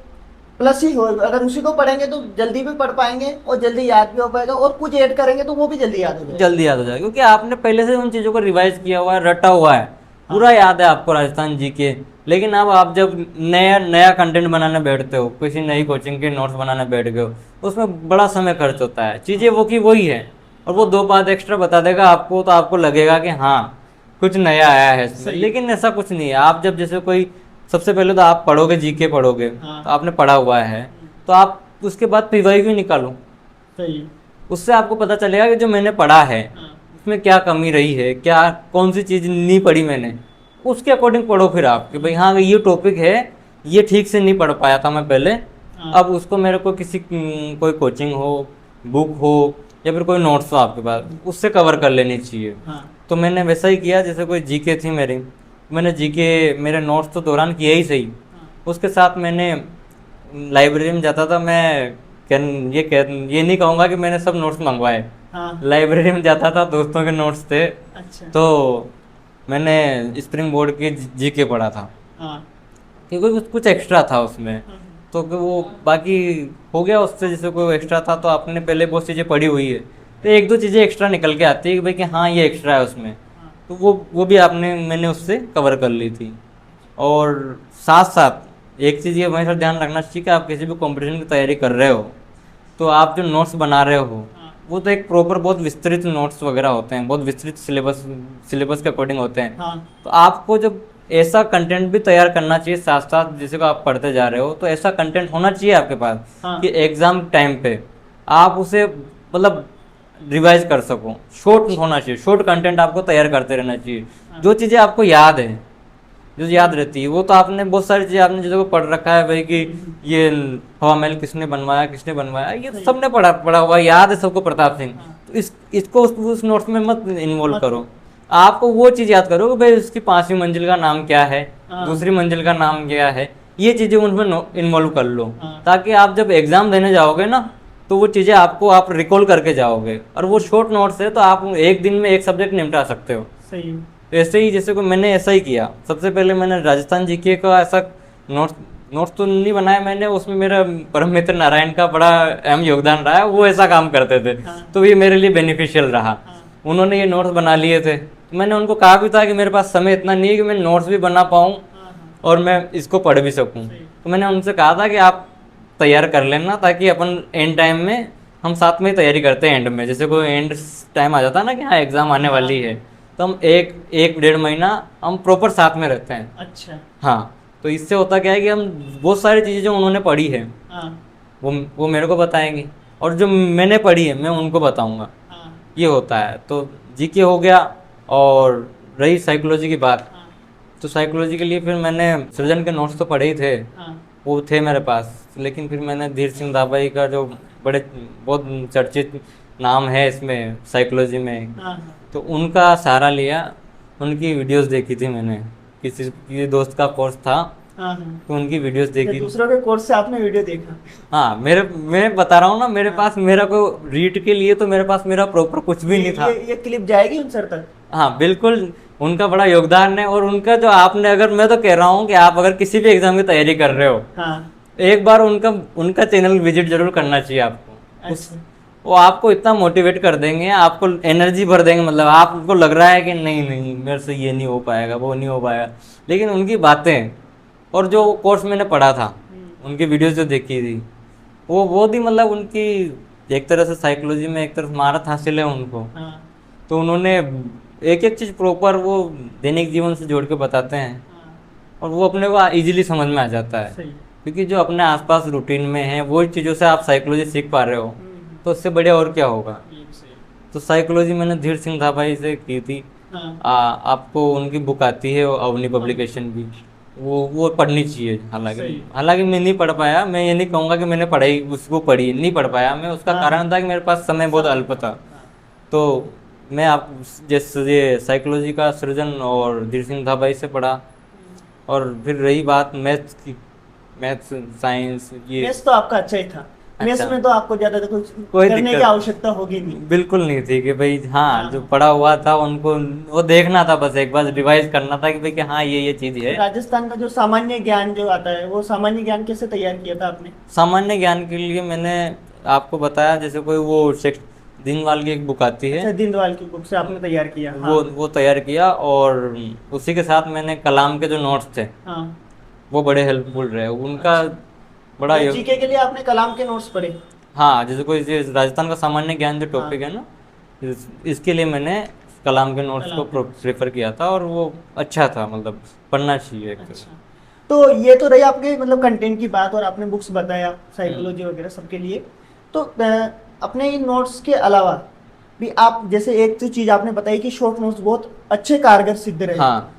प्लस ही हो, अगर उसी को पढ़ेंगे तो जल्दी भी पढ़ पाएंगे और जल्दी याद भी हो पाएगा, और कुछ ऐड करेंगे तो वो भी जल्दी याद हो जाएगा। जल्दी याद हो जाएगा, क्योंकि आपने पहले से उन चीज़ों को रिवाइज किया हुआ है, रटा हुआ है, पूरा याद है आपको राजस्थान जी के। लेकिन अब आप जब नया नया कंटेंट बनाने बैठते हो, किसी नई कोचिंग के नोट्स बनाने बैठ गए हो, उसमें बड़ा समय खर्च होता है। चीज़ें वो की वही है, और वो 2 बात एक्स्ट्रा बता देगा आपको, तो आपको लगेगा कि हाँ कुछ नया आया है इसमें। लेकिन ऐसा कुछ नहीं है। आप जब जैसे कोई, सबसे पहले तो आप पढ़ोगे, जीके पढ़ोगे, तो आपने पढ़ा हुआ है, तो आप उसके बाद पीवाईक्यू निकालो। सही। उससे आपको पता चलेगा कि जो मैंने पढ़ा है उसमें क्या कमी रही है, क्या कौन सी चीज़ नहीं पढ़ी मैंने, उसके अकॉर्डिंग पढ़ो फिर आप कि भाई हाँ ये टॉपिक है, ये ठीक से नहीं पढ़ पाया था मैं पहले, अब उसको मेरे को किसी कोई कोचिंग हो, बुक हो, या फिर कोई नोट्स हो आपके पास, उससे कवर कर लेनी चाहिए। तो मैंने वैसा ही किया। जैसे कोई जीके थी मेरी, मैंने जीके मेरे नोट्स तो दौरान किए ही सही, उसके साथ मैंने लाइब्रेरी में जाता था। मैं ये नहीं कहूँगा कि मैंने सब नोट्स मंगवाए। लाइब्रेरी में जाता था, दोस्तों के नोट्स थे। अच्छा। तो मैंने स्प्रिंग बोर्ड की जीके पढ़ा था, क्योंकि कुछ एक्स्ट्रा था उसमें, तो वो बाकी हो गया उससे। जैसे कोई एक्स्ट्रा था तो आपने पहले बहुत चीज़ें पढ़ी हुई है, तो 1-2 चीज़ें एक्स्ट्रा निकल के आती है कि भाई कि हाँ ये एक्स्ट्रा है उसमें, तो वो भी मैंने उससे कवर कर ली थी। और साथ साथ एक चीज़ ये हमेशा ध्यान रखना चाहिए कि आप किसी भी कंपटीशन की तैयारी कर रहे हो, तो आप जो नोट्स बना रहे हो वो तो एक प्रॉपर बहुत विस्तृत नोट्स वगैरह होते हैं, बहुत विस्तृत सिलेबस के अकॉर्डिंग होते हैं। तो आपको जब ऐसा कंटेंट भी तैयार करना चाहिए साथ साथ, जिसे को आप पढ़ते जा रहे हो, तो ऐसा कंटेंट होना चाहिए आपके पास कि एग्जाम टाइम पे आप उसे मतलब रिवाइज कर सको। शॉर्ट होना चाहिए, शॉर्ट कंटेंट आपको तैयार करते रहना चाहिए। जो चीज़ें आपको याद है, जो याद रहती है, वो तो आपने बहुत सारी चीज़ें आपने चीज़ों को पढ़ रखा है भाई कि ये हवा महल किसने बनवाया, ये तो सबने पढ़ा हुआ याद है सबको, प्रताप सिंह। तो इसको उस नोट्स में मत इन्वॉल्व करो। आपको वो चीज़ याद करो कि भाई उसकी 5वीं मंजिल का नाम क्या है, दूसरी मंजिल का नाम क्या है, ये चीज़ें उनमें इन्वॉल्व कर लो, ताकि आप जब एग्ज़ाम देने जाओगे ना, तो वो चीज़ें आप रिकॉल करके जाओगे। और वो शॉर्ट नोट्स है, तो आप एक दिन में एक सब्जेक्ट निपटा सकते हो। सही। ऐसे ही जैसे को मैंने ऐसा ही किया। सबसे पहले मैंने राजस्थान जीके का ऐसा नोट्स तो नहीं बनाया मैंने, उसमें मेरा परम मित्र नारायण का बड़ा अहम योगदान रहा है, वो ऐसा काम करते थे। तो ये मेरे लिए बेनिफिशियल रहा। उन्होंने ये नोट्स बना लिए थे, मैंने उनको कहा भी था कि मेरे पास समय इतना नहीं है कि मैं नोट्स भी बना पाऊँ और मैं इसको पढ़ भी सकूँ। तो मैंने उनसे कहा था कि आप तैयार कर लेना, ताकि अपन एंड टाइम में हम साथ में तैयारी करते हैं। एंड में जैसे कोई एंड टाइम आ जाता है ना कि हाँ एग्ज़ाम आने वाली है, तो हम एक 1.5 महीना हम प्रॉपर साथ में रहते हैं। अच्छा। हाँ, तो इससे होता क्या है कि हम बहुत सारी चीज़ें जो उन्होंने पढ़ी है वो मेरे को बताएंगे, और जो मैंने पढ़ी है मैं उनको बताऊंगा। ये होता है। तो जीके हो गया। और रही साइकोलॉजी की बात, तो साइकोलॉजी के लिए फिर मैंने सृजन के नोट्स तो पढ़े ही थे, वो थे मेरे पास। लेकिन फिर मैंने धीर सिंह दाबाई का जो बहुत चर्चित नाम है इसमें साइकोलॉजी में, तो उनका सहारा लिया। उनकी वीडियोस देखी थी मैंने, किसी दोस्त का कोर्स था, तो उनकी वीडियोस देखी। दूसरों के कोर्स से आपने वीडियो देखा? हाँ, मैं बता रहा हूँ ना, मेरे पास मेरा को रीड के लिए तो मेरे पास मेरा प्रॉपर कुछ भी नहीं था। ये क्लिप जाएगी उन सर तक? हाँ बिल्कुल, उनका बड़ा योगदान है। और उनका जो आपने, अगर मैं तो कह रहा हूँ कि आप अगर किसी भी एग्जाम की तैयारी कर रहे हो, एक बार उनका चैनल विजिट जरूर करना चाहिए आपको। वो आपको इतना मोटिवेट कर देंगे, आपको एनर्जी भर देंगे। मतलब आपको लग रहा है कि नहीं मेरे से ये नहीं हो पाएगा, वो नहीं हो पाएगा, लेकिन उनकी बातें और जो कोर्स मैंने पढ़ा था, उनकी वीडियोस जो देखी थी, वो बहुत ही मतलब उनकी एक तरह से साइकोलॉजी में एक तरफ महारत हासिल है उनको। तो उन्होंने एक चीज़ प्रॉपर वो दैनिक जीवन से जोड़ के बताते हैं, और वो अपने को ईजिली समझ में आ जाता है। क्योंकि जो अपने आसपास रूटीन में है वो चीज़ों से आप साइकोलॉजी सीख पा रहे हो, तो उससे बढ़िया और क्या होगा। तो साइकोलॉजी मैंने धीर सिंह धाबाई से की थी। आपको उनकी बुक आती है अवनी पब्लिकेशन की, वो पढ़नी चाहिए। हालांकि सही। हालांकि मैं नहीं पढ़ पाया, मैं ये नहीं कहूँगा कि मैंने पढ़ाई उसको पढ़ी, नहीं पढ़ पाया मैं। उसका हाँ, कारण था कि मेरे पास समय बहुत अल्प था। हाँ, तो मैं आप जैसे ये साइकोलॉजी का सृजन और धीर सिंह धाबाई से पढ़ा। और फिर रही बात मैथ्स की, मैथ्स साइंस ये मेस तो आपका अच्छा ही था। मेस अच्छा, में तो आपको ज्यादा तो कुछ कोई करने की दिक्कत आवश्यकता होगी नहीं। बिल्कुल नहीं थी कि भाई हाँ जो हाँ। पढ़ा हुआ था उनको वो देखना था, बस एक बार रिवाइज करना था कि भाई कि हाँ ये चीज़ है। राजस्थान का जो सामान्य ज्ञान जो आता है, वो सामान्य ज्ञान कैसे तैयार किया था आपने? सामान्य ज्ञान के लिए मैंने आपको बताया, जैसे कोई वो दीनवाल की एक बुक आती है, अच्छा, दीनदयाल की बुक से आपने तैयार किया। हाँ। वो तैयार किया। और उसी के साथ मैंने कलाम के जो नोट्स थे हाँ। वो बड़े हेल्पफुल रहे उनका। अच्छा, बड़ा मतलब जीके के लिए आपने कलाम के नोट्स पढ़े? हाँ, जैसे कोई राजस्थान का सामान्य ज्ञान जो हाँ। टॉपिक है ना, इसके लिए मैंने कलाम के नोट्स को कलाम के नोट्स। प्रेफर किया था, और वो अच्छा था, मतलब पढ़ना चाहिए एक तरह। अच्छा, तो ये तो रही आपके मतलब कंटेंट की बात, और आपने बुक्स बताया हम्म। साइकोलॉजी वगैरह सबके लिए। तो अपने इन नोट्स के अलावा भी आप, जैसे एक तो चीज़ आपने बताई कि शॉर्ट नोट्स बहुत अच्छे कारगर सिद्ध रहे, हाँ,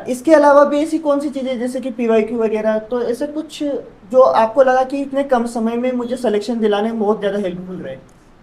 इसके अलावा भी ऐसी कौन सी चीज़ें जैसे कि पीवाईक्यू वगैरह, तो ऐसे कुछ जो आपको लगा कि इतने कम समय में मुझे सिलेक्शन दिलाने में बहुत ज़्यादा हेल्पफुल रहे?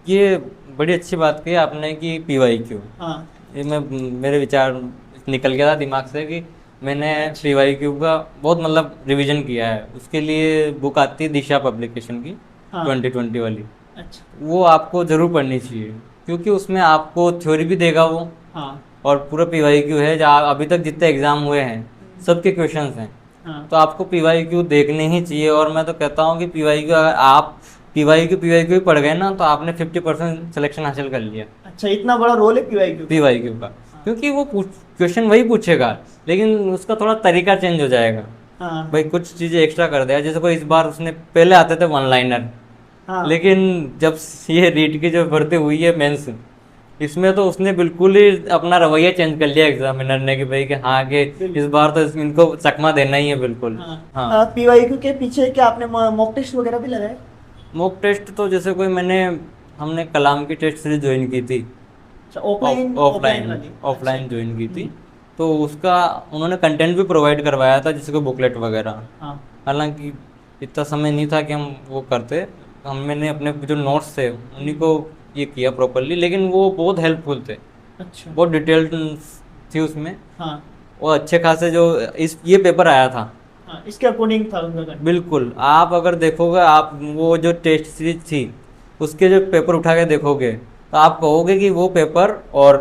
ये बड़ी अच्छी बात कही आपने कि PYQ। हाँ। ये मैं मेरे विचार निकल गया था दिमाग से कि मैंने अच्छा। PYQ का बहुत मतलब रिवीजन किया है। उसके लिए बुक आती है दिशा पब्लिकेशन की, हाँ। 2020 वाली। अच्छा। वो आपको ज़रूर पढ़नी चाहिए, क्योंकि उसमें आपको थ्योरी भी देगा वो, हाँ। और पूरा PYQ है। जहाँ अभी तक जितने एग्ज़ाम हुए हैं सबके क्वेश्चंस हैं। हाँ। तो आपको PYQ देखने ही चाहिए। और मैं तो कहता हूँ कि PYQ अगर आप PYQ पढ़ गए ना, तो आपने 50% सिलेक्शन हासिल कर लिया अच्छा, इतना बड़ा रोल है पीवाईक्यू का? PYQ का। क्योंकि वो क्वेश्चन वही पूछेगा, लेकिन उसका थोड़ा तरीका चेंज हो जाएगा। हाँ। भाई कुछ चीज़ें एक्स्ट्रा कर दिया, जैसे कोई इस बार उसने पहले आते थे वन लाइनर, हाँ। लेकिन जब ये रीट की जो भर्ती हुई है मेंस, इसमें तो उसने बिल्कुल ही अपना रवैया चेंज कर लिया एग्जामिनर ने कि भाई कि हाँ कि इस बिल्कुल। बार तो इनको चकमा देना ही है बिल्कुल। हाँ, हाँ, पीवाईक्यू के पीछे क्या आपने मॉक टेस्ट वगैरह भी लगाए? मॉक टेस्ट तो जैसे कोई हमने कलाम की टेस्ट सीरीज ज्वाइन की थी, अच्छा, ऑफलाइन ऑफलाइन ऑफलाइन वाली? अच्छा। ऑफलाइन ज्वाइन की थी। तो उसका उन्होंने कंटेंट भी प्रोवाइड करवाया था, जैसे कोई बुकलेट वगैरह। हाँ। हालांकि इतना समय नहीं था कि हम वो करते, मैंने अपने जो नोट्स थे उन्हीं को ये किया प्रॉपरली, लेकिन वो बहुत हेल्पफुल थे, अच्छा। बहुत डिटेल्ड थी उसमें। हाँ। और अच्छे खासे जो इस ये पेपर आया था, हाँ, इसके अकॉर्डिंग था उनका कंटेंट? बिल्कुल। आप अगर देखोगे, आप वो जो टेस्ट सीरीज थी उसके जो पेपर उठा के देखोगे, तो आप कहोगे कि वो पेपर और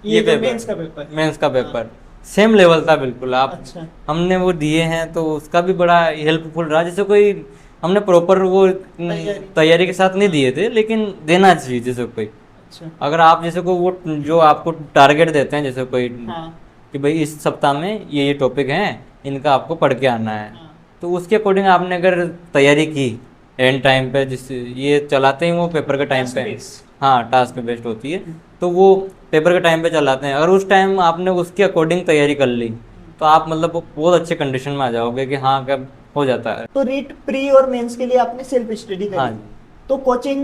ये जो पेपर, मेंस का पेपर? मेंस का हाँ। पेपर सेम लेवल था बिल्कुल। आप अच्छा। हमने वो दिए हैं तो उसका भी बड़ा हेल्पफुल रहा। जैसे कोई हमने प्रॉपर वो तैयारी। तैयारी के साथ नहीं दिए थे, लेकिन देना चाहिए। जैसे कोई अच्छा। अगर आप जैसे को वो जो आपको टारगेट देते हैं, जैसे कोई हाँ। कि भाई इस सप्ताह में ये टॉपिक हैं, इनका आपको पढ़ के आना है, हाँ। तो उसके अकॉर्डिंग आपने अगर तैयारी की एंड टाइम पे, जिससे ये चलाते हैं वो पेपर के टाइम टास्क पे, बेस। हाँ टास्क बेस्ड होती है, तो वो पेपर के टाइम पे चलाते हैं। अगर उस टाइम आपने उसके अकॉर्डिंग तैयारी कर ली, तो आप मतलब बहुत अच्छे कंडीशन में आ जाओगे कि हाँ कब हो जाता है। तो रीट प्री और मेंस के लिए आपने सेल्फ स्टडी हाँ करी, जी। तो कोचिंग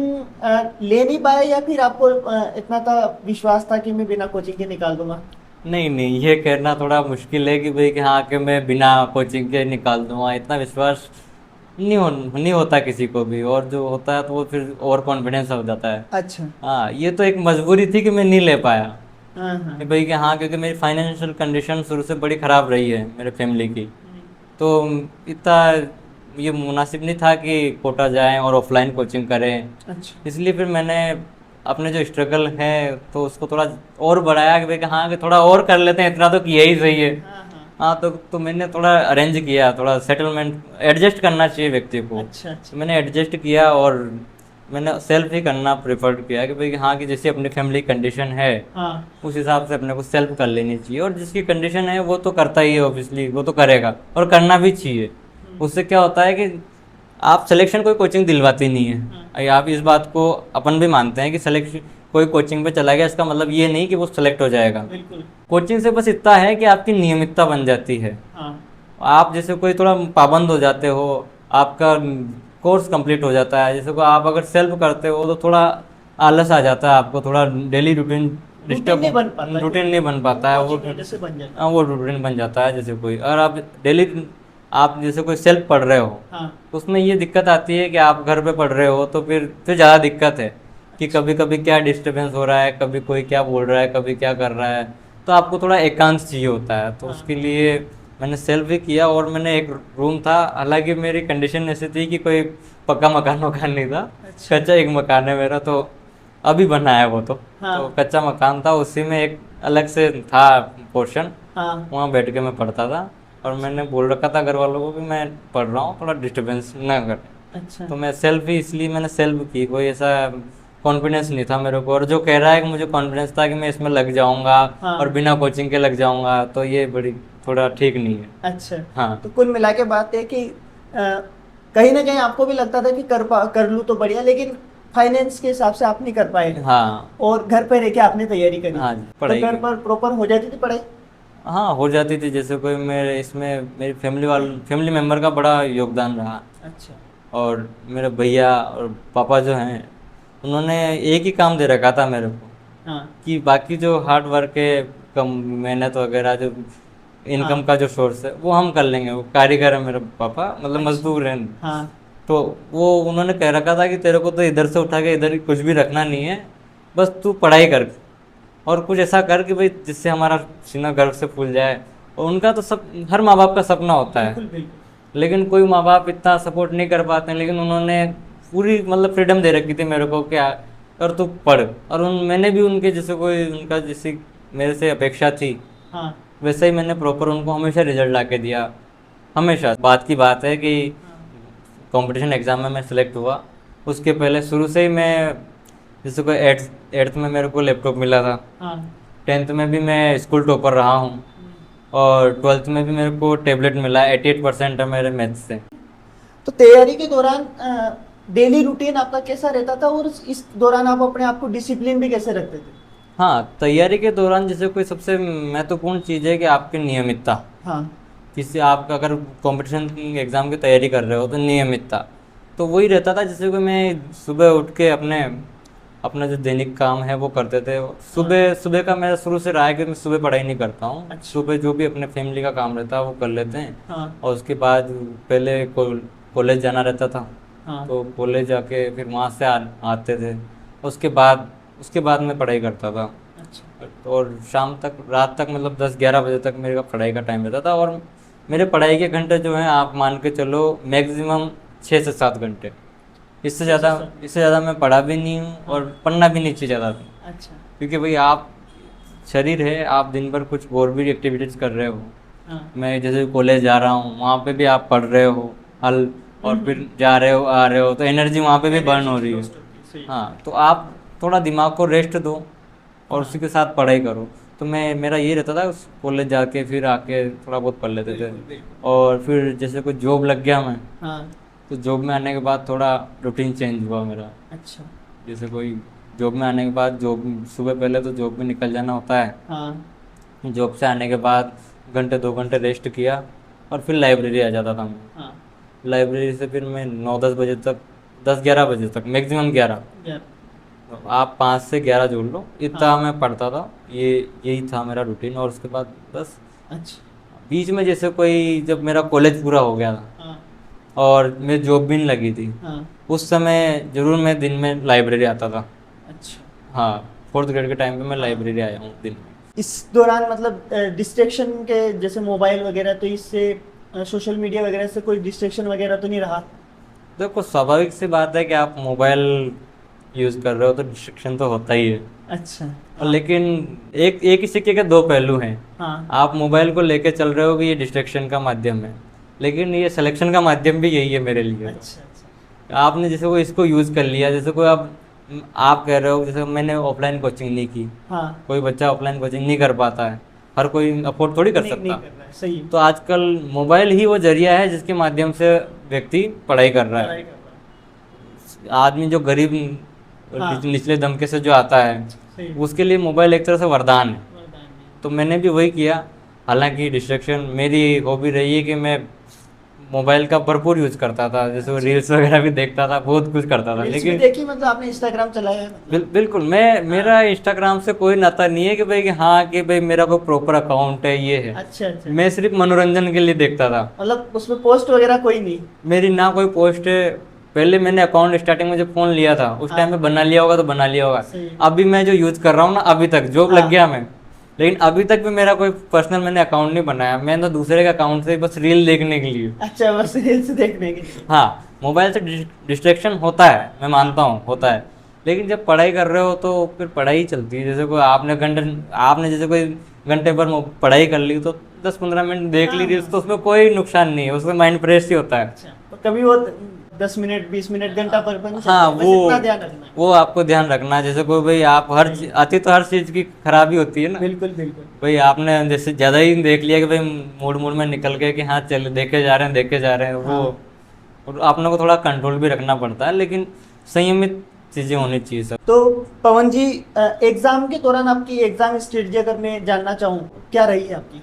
ले नहीं पाए, या फिर आपको इतना था विश्वास था कि मैं बिना कोचिंग के निकाल दूंगा? नहीं नहीं, ये कहना थोड़ा मुश्किल है कि भाई कि हाँ कि मैं बिना कोचिंग के निकाल दूंगा। इतना विश्वास नहीं होता किसी को भी, और जो होता है तो वो फिर ओवर कॉन्फिडेंस हो जाता है। अच्छा। हाँ, ये तो एक मजबूरी थी कि मैं नहीं ले पाया हाँ। हाँ। कि भाई कि हाँ, क्योंकि मेरी फाइनेंशियल कंडीशन शुरू से बड़ी ख़राब रही है मेरे फैमिली की। तो इतना ये मुनासिब नहीं था कि कोटा जाएं और ऑफलाइन कोचिंग करें। अच्छा। इसलिए फिर मैंने अपने जो स्ट्रगल है तो उसको थोड़ा और बढ़ाया कि भाई कि हाँ कि थोड़ा और कर लेते हैं, इतना तो किया ही सही है। हाँ। हाँ। हाँ, तो मैंने थोड़ा अरेंज किया, थोड़ा सेटलमेंट एडजस्ट करना चाहिए व्यक्ति को। अच्छा। अच्छा। तो मैंने एडजस्ट किया, और मैंने सेल्फ ही करना प्रेफर किया कि भाई हाँ कि जैसे अपनी फैमिली कंडीशन है हाँ। उस हिसाब से अपने को सेल्फ कर लेनी चाहिए। और जिसकी कंडीशन है वो तो करता ही है, ऑब्वियसली वो तो करेगा, और करना भी चाहिए। उससे क्या होता है कि आप सिलेक्शन कोई कोचिंग दिलवाती नहीं है। आप इस बात को अपन भी मानते हैं कि सिलेक्शन कोई कोचिंग पे चला गया इसका मतलब ये नहीं कि वो सेलेक्ट हो जाएगा। बिल्कुल। कोचिंग से बस इतना है कि आपकी नियमितता बन जाती है। हाँ। आप जैसे कोई थोड़ा पाबंद हो जाते हो, आपका कोर्स कंप्लीट हो जाता है। जैसे को आप अगर सेल्फ करते हो तो थोड़ा आलस आ जाता है आपको, थोड़ा डेली रूटीन नहीं बन पाता है। रूटीन नहीं बन पाता है वो। कोचिंग की वजह से बन जाता हाँ, वो रूटीन बन जाता है जैसे कोई, और आप डेली आप जैसे कोई सेल्फ पढ़ रहे हो है। हाँ तो उसमें ये दिक्कत आती है कि आप घर पे पढ़ रहे हो तो फिर ज़्यादा दिक्कत है कि कभी कभी क्या डिस्टरबेंस हो रहा है, कभी कोई क्या बोल रहा है, कभी क्या कर रहा है, तो आपको थोड़ा एकांत चाहिए होता है। तो उसके लिए मैंने सेल्फ भी किया, और मैंने एक रूम था, हालांकि मेरी कंडीशन ऐसी थी कि कोई पक्का मकान वकान नहीं था, अच्छा। कच्चा एक मकान है मेरा, तो अभी बना है वो तो। हाँ। तो कच्चा मकान था, उसी में एक अलग से था पोर्शन, हाँ वहाँ बैठ के मैं पढ़ता था। और मैंने बोल रखा था घर वालों को कि मैं पढ़ रहा हूँ, थोड़ा डिस्टरबेंस ना करें। अच्छा। तो मैं सेल्फ ही, इसलिए मैंने सेल्फ की, कोई ऐसा कॉन्फिडेंस नहीं था मेरे को। और जो कह रहा है कि मुझे कॉन्फिडेंस था कि मैं इसमें लग जाऊंगा हाँ। और बिना कोचिंग के लग जाऊंगा, तो ये बड़ी थोड़ा ठीक नहीं है। अच्छा। हाँ तो कुल मिला के बात है कि कहीं ना कहीं आपको भी लगता था कि कर लूँ तो बढ़िया, लेकिन फाइनेंस के हिसाब से आप नहीं कर पाए, हाँ और घर पर रह के आपने तैयारी करी। हाँ जी, तो पढ़ाई घर की। पर प्रॉपर हो जाती थी पढ़ाई। हाँ हो जाती थी, जैसे कोई मेरे इसमें मेरी फैमिली मेम्बर का बड़ा योगदान रहा। अच्छा। और मेरे भैया और पापा जो हैं, उन्होंने एक ही काम दे रखा था मेरे को हाँ कि बाकी जो हार्ड वर्क है, कम मेहनत वगैरह, जो इनकम हाँ। का जो सोर्स है वो हम कर लेंगे। वो कारीगर है मेरे पापा, मतलब अच्छा। मजदूर हैं। हाँ तो वो उन्होंने कह रखा था कि तेरे को तो इधर से उठा के इधर कुछ भी रखना नहीं है, बस तू पढ़ाई कर और कुछ ऐसा कर कि भाई जिससे हमारा सीना गर्व से फूल जाए। और उनका तो सब, हर माँ बाप का सपना होता है, बिल्कुल बिल्कुल। लेकिन कोई माँ बाप इतना सपोर्ट नहीं कर पाते हैं। लेकिन उन्होंने पूरी मतलब फ्रीडम दे रखी थी मेरे को क्या, और तू पढ़। और मैंने भी उनके जैसे कोई उनका जैसी मेरे से अपेक्षा थी, हाँ वैसे ही मैंने प्रॉपर उनको हमेशा रिजल्ट ला के दिया। हमेशा बात की बात है कि कंपटीशन एग्ज़ाम में मैं सिलेक्ट हुआ, उसके पहले शुरू से ही मैं, जैसे कोई एट्थ में मेरे को लैपटॉप मिला था, हाँ। 10th में भी मैं स्कूल टॉपर रहा हूँ, और 12th में भी मेरे को टेबलेट मिला। 88% है मेरे मैथ्स से। तो तैयारी के दौरान डेली रूटीन आपका कैसा रहता था, और इस दौरान आप अपने आप को डिसिप्लिन भी कैसे रखते थे। हाँ, तैयारी के दौरान जैसे कोई सबसे महत्वपूर्ण चीज़ है कि आपकी नियमितता। हाँ किसी आप अगर कंपटीशन एग्ज़ाम की तैयारी कर रहे हो तो नियमितता तो वही रहता था। जैसे कि मैं सुबह उठ के अपना जो दैनिक काम है वो करते थे। सुबह सुबह का मेरा शुरू से रहा है कि मैं सुबह पढ़ाई नहीं करता हूँ। अच्छा। सुबह जो भी अपने फैमिली का काम रहता है वो कर लेते हैं। हाँ और उसके बाद पहले कॉलेज जाना रहता था, हाँ। तो कॉलेज जाके फिर वहाँ से आते थे। उसके बाद मैं पढ़ाई करता था। अच्छा। और शाम तक, रात तक, मतलब 10-11 बजे तक मेरा पढ़ाई का टाइम रहता था। और मेरे पढ़ाई के घंटे जो हैं आप मान के चलो मैक्सिमम 6 से 7 घंटे। इससे ज़्यादा मैं पढ़ा भी नहीं हूँ, और पढ़ना भी नहीं चाहिए ज़्यादा, अच्छा। क्योंकि भाई आप शरीर है, आप दिन भर कुछ और भी एक्टिविटीज़ कर रहे हो। हाँ मैं जैसे कॉलेज जा रहा हूँ, वहाँ पे भी आप पढ़ रहे हो और फिर जा रहे हो आ रहे हो, तो एनर्जी वहाँ पे भी बर्न हो रही है। हाँ, तो आप थोड़ा दिमाग को रेस्ट दो और उसी के साथ पढ़ाई करो। तो मेरा ये रहता था, कॉलेज जाके फिर आके थोड़ा बहुत पढ़ लेते थे। और फिर जैसे कोई जॉब लग गया मैं, हाँ। तो जॉब में आने के बाद थोड़ा रूटीन चेंज हुआ मेरा। अच्छा। जैसे कोई जॉब में आने के बाद, जॉब सुबह पहले तो जॉब में निकल जाना होता है। हाँ जॉब से आने के बाद घंटे 2 घंटे रेस्ट किया, और फिर लाइब्रेरी आ जाता था मैं। हाँ। लाइब्रेरी से फिर मैं 9-10 बजे तक, 10-11 बजे तक, मैक्सिमम 11, यार। आप 5 से 11 जोड़ लो, इतना हाँ। मैं पढ़ता था। यही था मेरा रूटीन। और उसके बाद बस अच्छा। बीच में जैसे कोई, जब मेरा कॉलेज पूरा हो गया था हाँ और मेरी जॉब भी नहीं लगी थी, हाँ। उस समय ज़रूर मैं दिन में लाइब्रेरी आता था। अच्छा। हाँ, 4th ग्रेड के टाइम पे मैं लाइब्रेरी आया हूँ दिन में। इस दौरान मतलब डिस्ट्रैक्शन के जैसे मोबाइल वगैरह, तो इससे सोशल मीडिया वगैरह से कोई डिस्ट्रैक्शन वगैरह तो नहीं रहा। देखो, स्वाभाविक सी बात है कि आप मोबाइल यूज़ कर रहे हो तो डिस्ट्रक्शन तो होता ही है। अच्छा। और लेकिन एक ही सिक्के के दो पहलू हैं। हाँ आप मोबाइल को लेके चल रहे हो कि ये डिस्ट्रैक्शन का माध्यम है, लेकिन ये सिलेक्शन का माध्यम भी यही है मेरे लिए। अच्छा। अच्छा। आपने जैसे कोई इसको यूज़ कर लिया, जैसे कोई आप कह रहे हो, जैसे मैंने ऑफलाइन कोचिंग नहीं की, हाँ। कोई बच्चा ऑफलाइन कोचिंग नहीं कर पाता है, हर कोई अफोर्ड थोड़ी कर नहीं सकता। कर रहा है, सही है। तो आजकल मोबाइल ही वो जरिया है जिसके माध्यम से व्यक्ति पढ़ाई कर रहा पढ़ाई है। कर रहा आदमी जो गरीब हाँ। निचले दमके से जो आता है, सही है। उसके लिए मोबाइल एक तरह से वरदान है। वरदान है। तो मैंने भी वही किया। हालांकि डिस्ट्रैक्शन, मेरी हॉबी रही है कि मैं मोबाइल का भरपूर यूज करता था, जैसे रील्स वगैरह भी देखता था, बहुत कुछ करता था। रील्स भी लेकिन देखी, मतलब आपने इंस्टाग्राम चलाया है मतलब? बिल्कुल, मैं मेरा इंस्टाग्राम से कोई नाता नहीं है कि भाई कि हाँ कि भाई मेरा कोई प्रॉपर अकाउंट है, ये है। अच्छा अच्छा, मैं सिर्फ मनोरंजन के लिए देखता था। मतलब उसमें पोस्ट वगैरह कोई नहीं? मेरी ना कोई पोस्ट है। पहले मैंने अकाउंट स्टार्टिंग में जब फोन लिया था उस टाइम हाँ। में बना लिया होगा तो बना लिया होगा। सही। अभी मैं जो यूज कर रहा हूँ ना, अभी तक जॉब लग हाँ। गया मैं, लेकिन अभी तक भी मेरा कोई पर्सनल मैंने अकाउंट नहीं बनाया। मैं तो दूसरे के अकाउंट से बस रील देखने के लिए। अच्छा, बस रील्स देखने के लिए। हाँ, मोबाइल से डिस्ट्रैक्शन होता है, मैं मानता हूँ होता है, लेकिन जब पढ़ाई कर रहे हो तो फिर पढ़ाई ही चलती है। जैसे कोई आपने जैसे कोई घंटे भर पढ़ाई कर ली तो 10-15 मिनट देख ली रील्स, तो उसमें कोई नुकसान नहीं है, उसमें माइंड फ्रेश ही होता है। अच्छा, तो कभी वो 10 मिनट 20 मिनट घंटा पर बन सकता हाँ, है, बस इतना ध्यान रखना है। वो आपको ध्यान रखना है। जैसे कोई भाई आप आती तो हर चीज़ की खराबी होती है ना। बिल्कुल बिल्कुल। भाई आपने जैसे ज़्यादा ही देख लिया कि भाई मूड मूड में निकल गए कि हाँ चल देखे जा रहे हैं देखे जा रहे हैं, वो हाँ। और आपने को थोड़ा कंट्रोल भी रखना पड़ता है, लेकिन संयमित चीज़ें होनी चाहिए सब। तो पवन जी, एग्जाम के दौरान आपकी एग्जाम स्ट्रेटजी अगर मैं जानना चाहूँ, क्या रही है आपकी?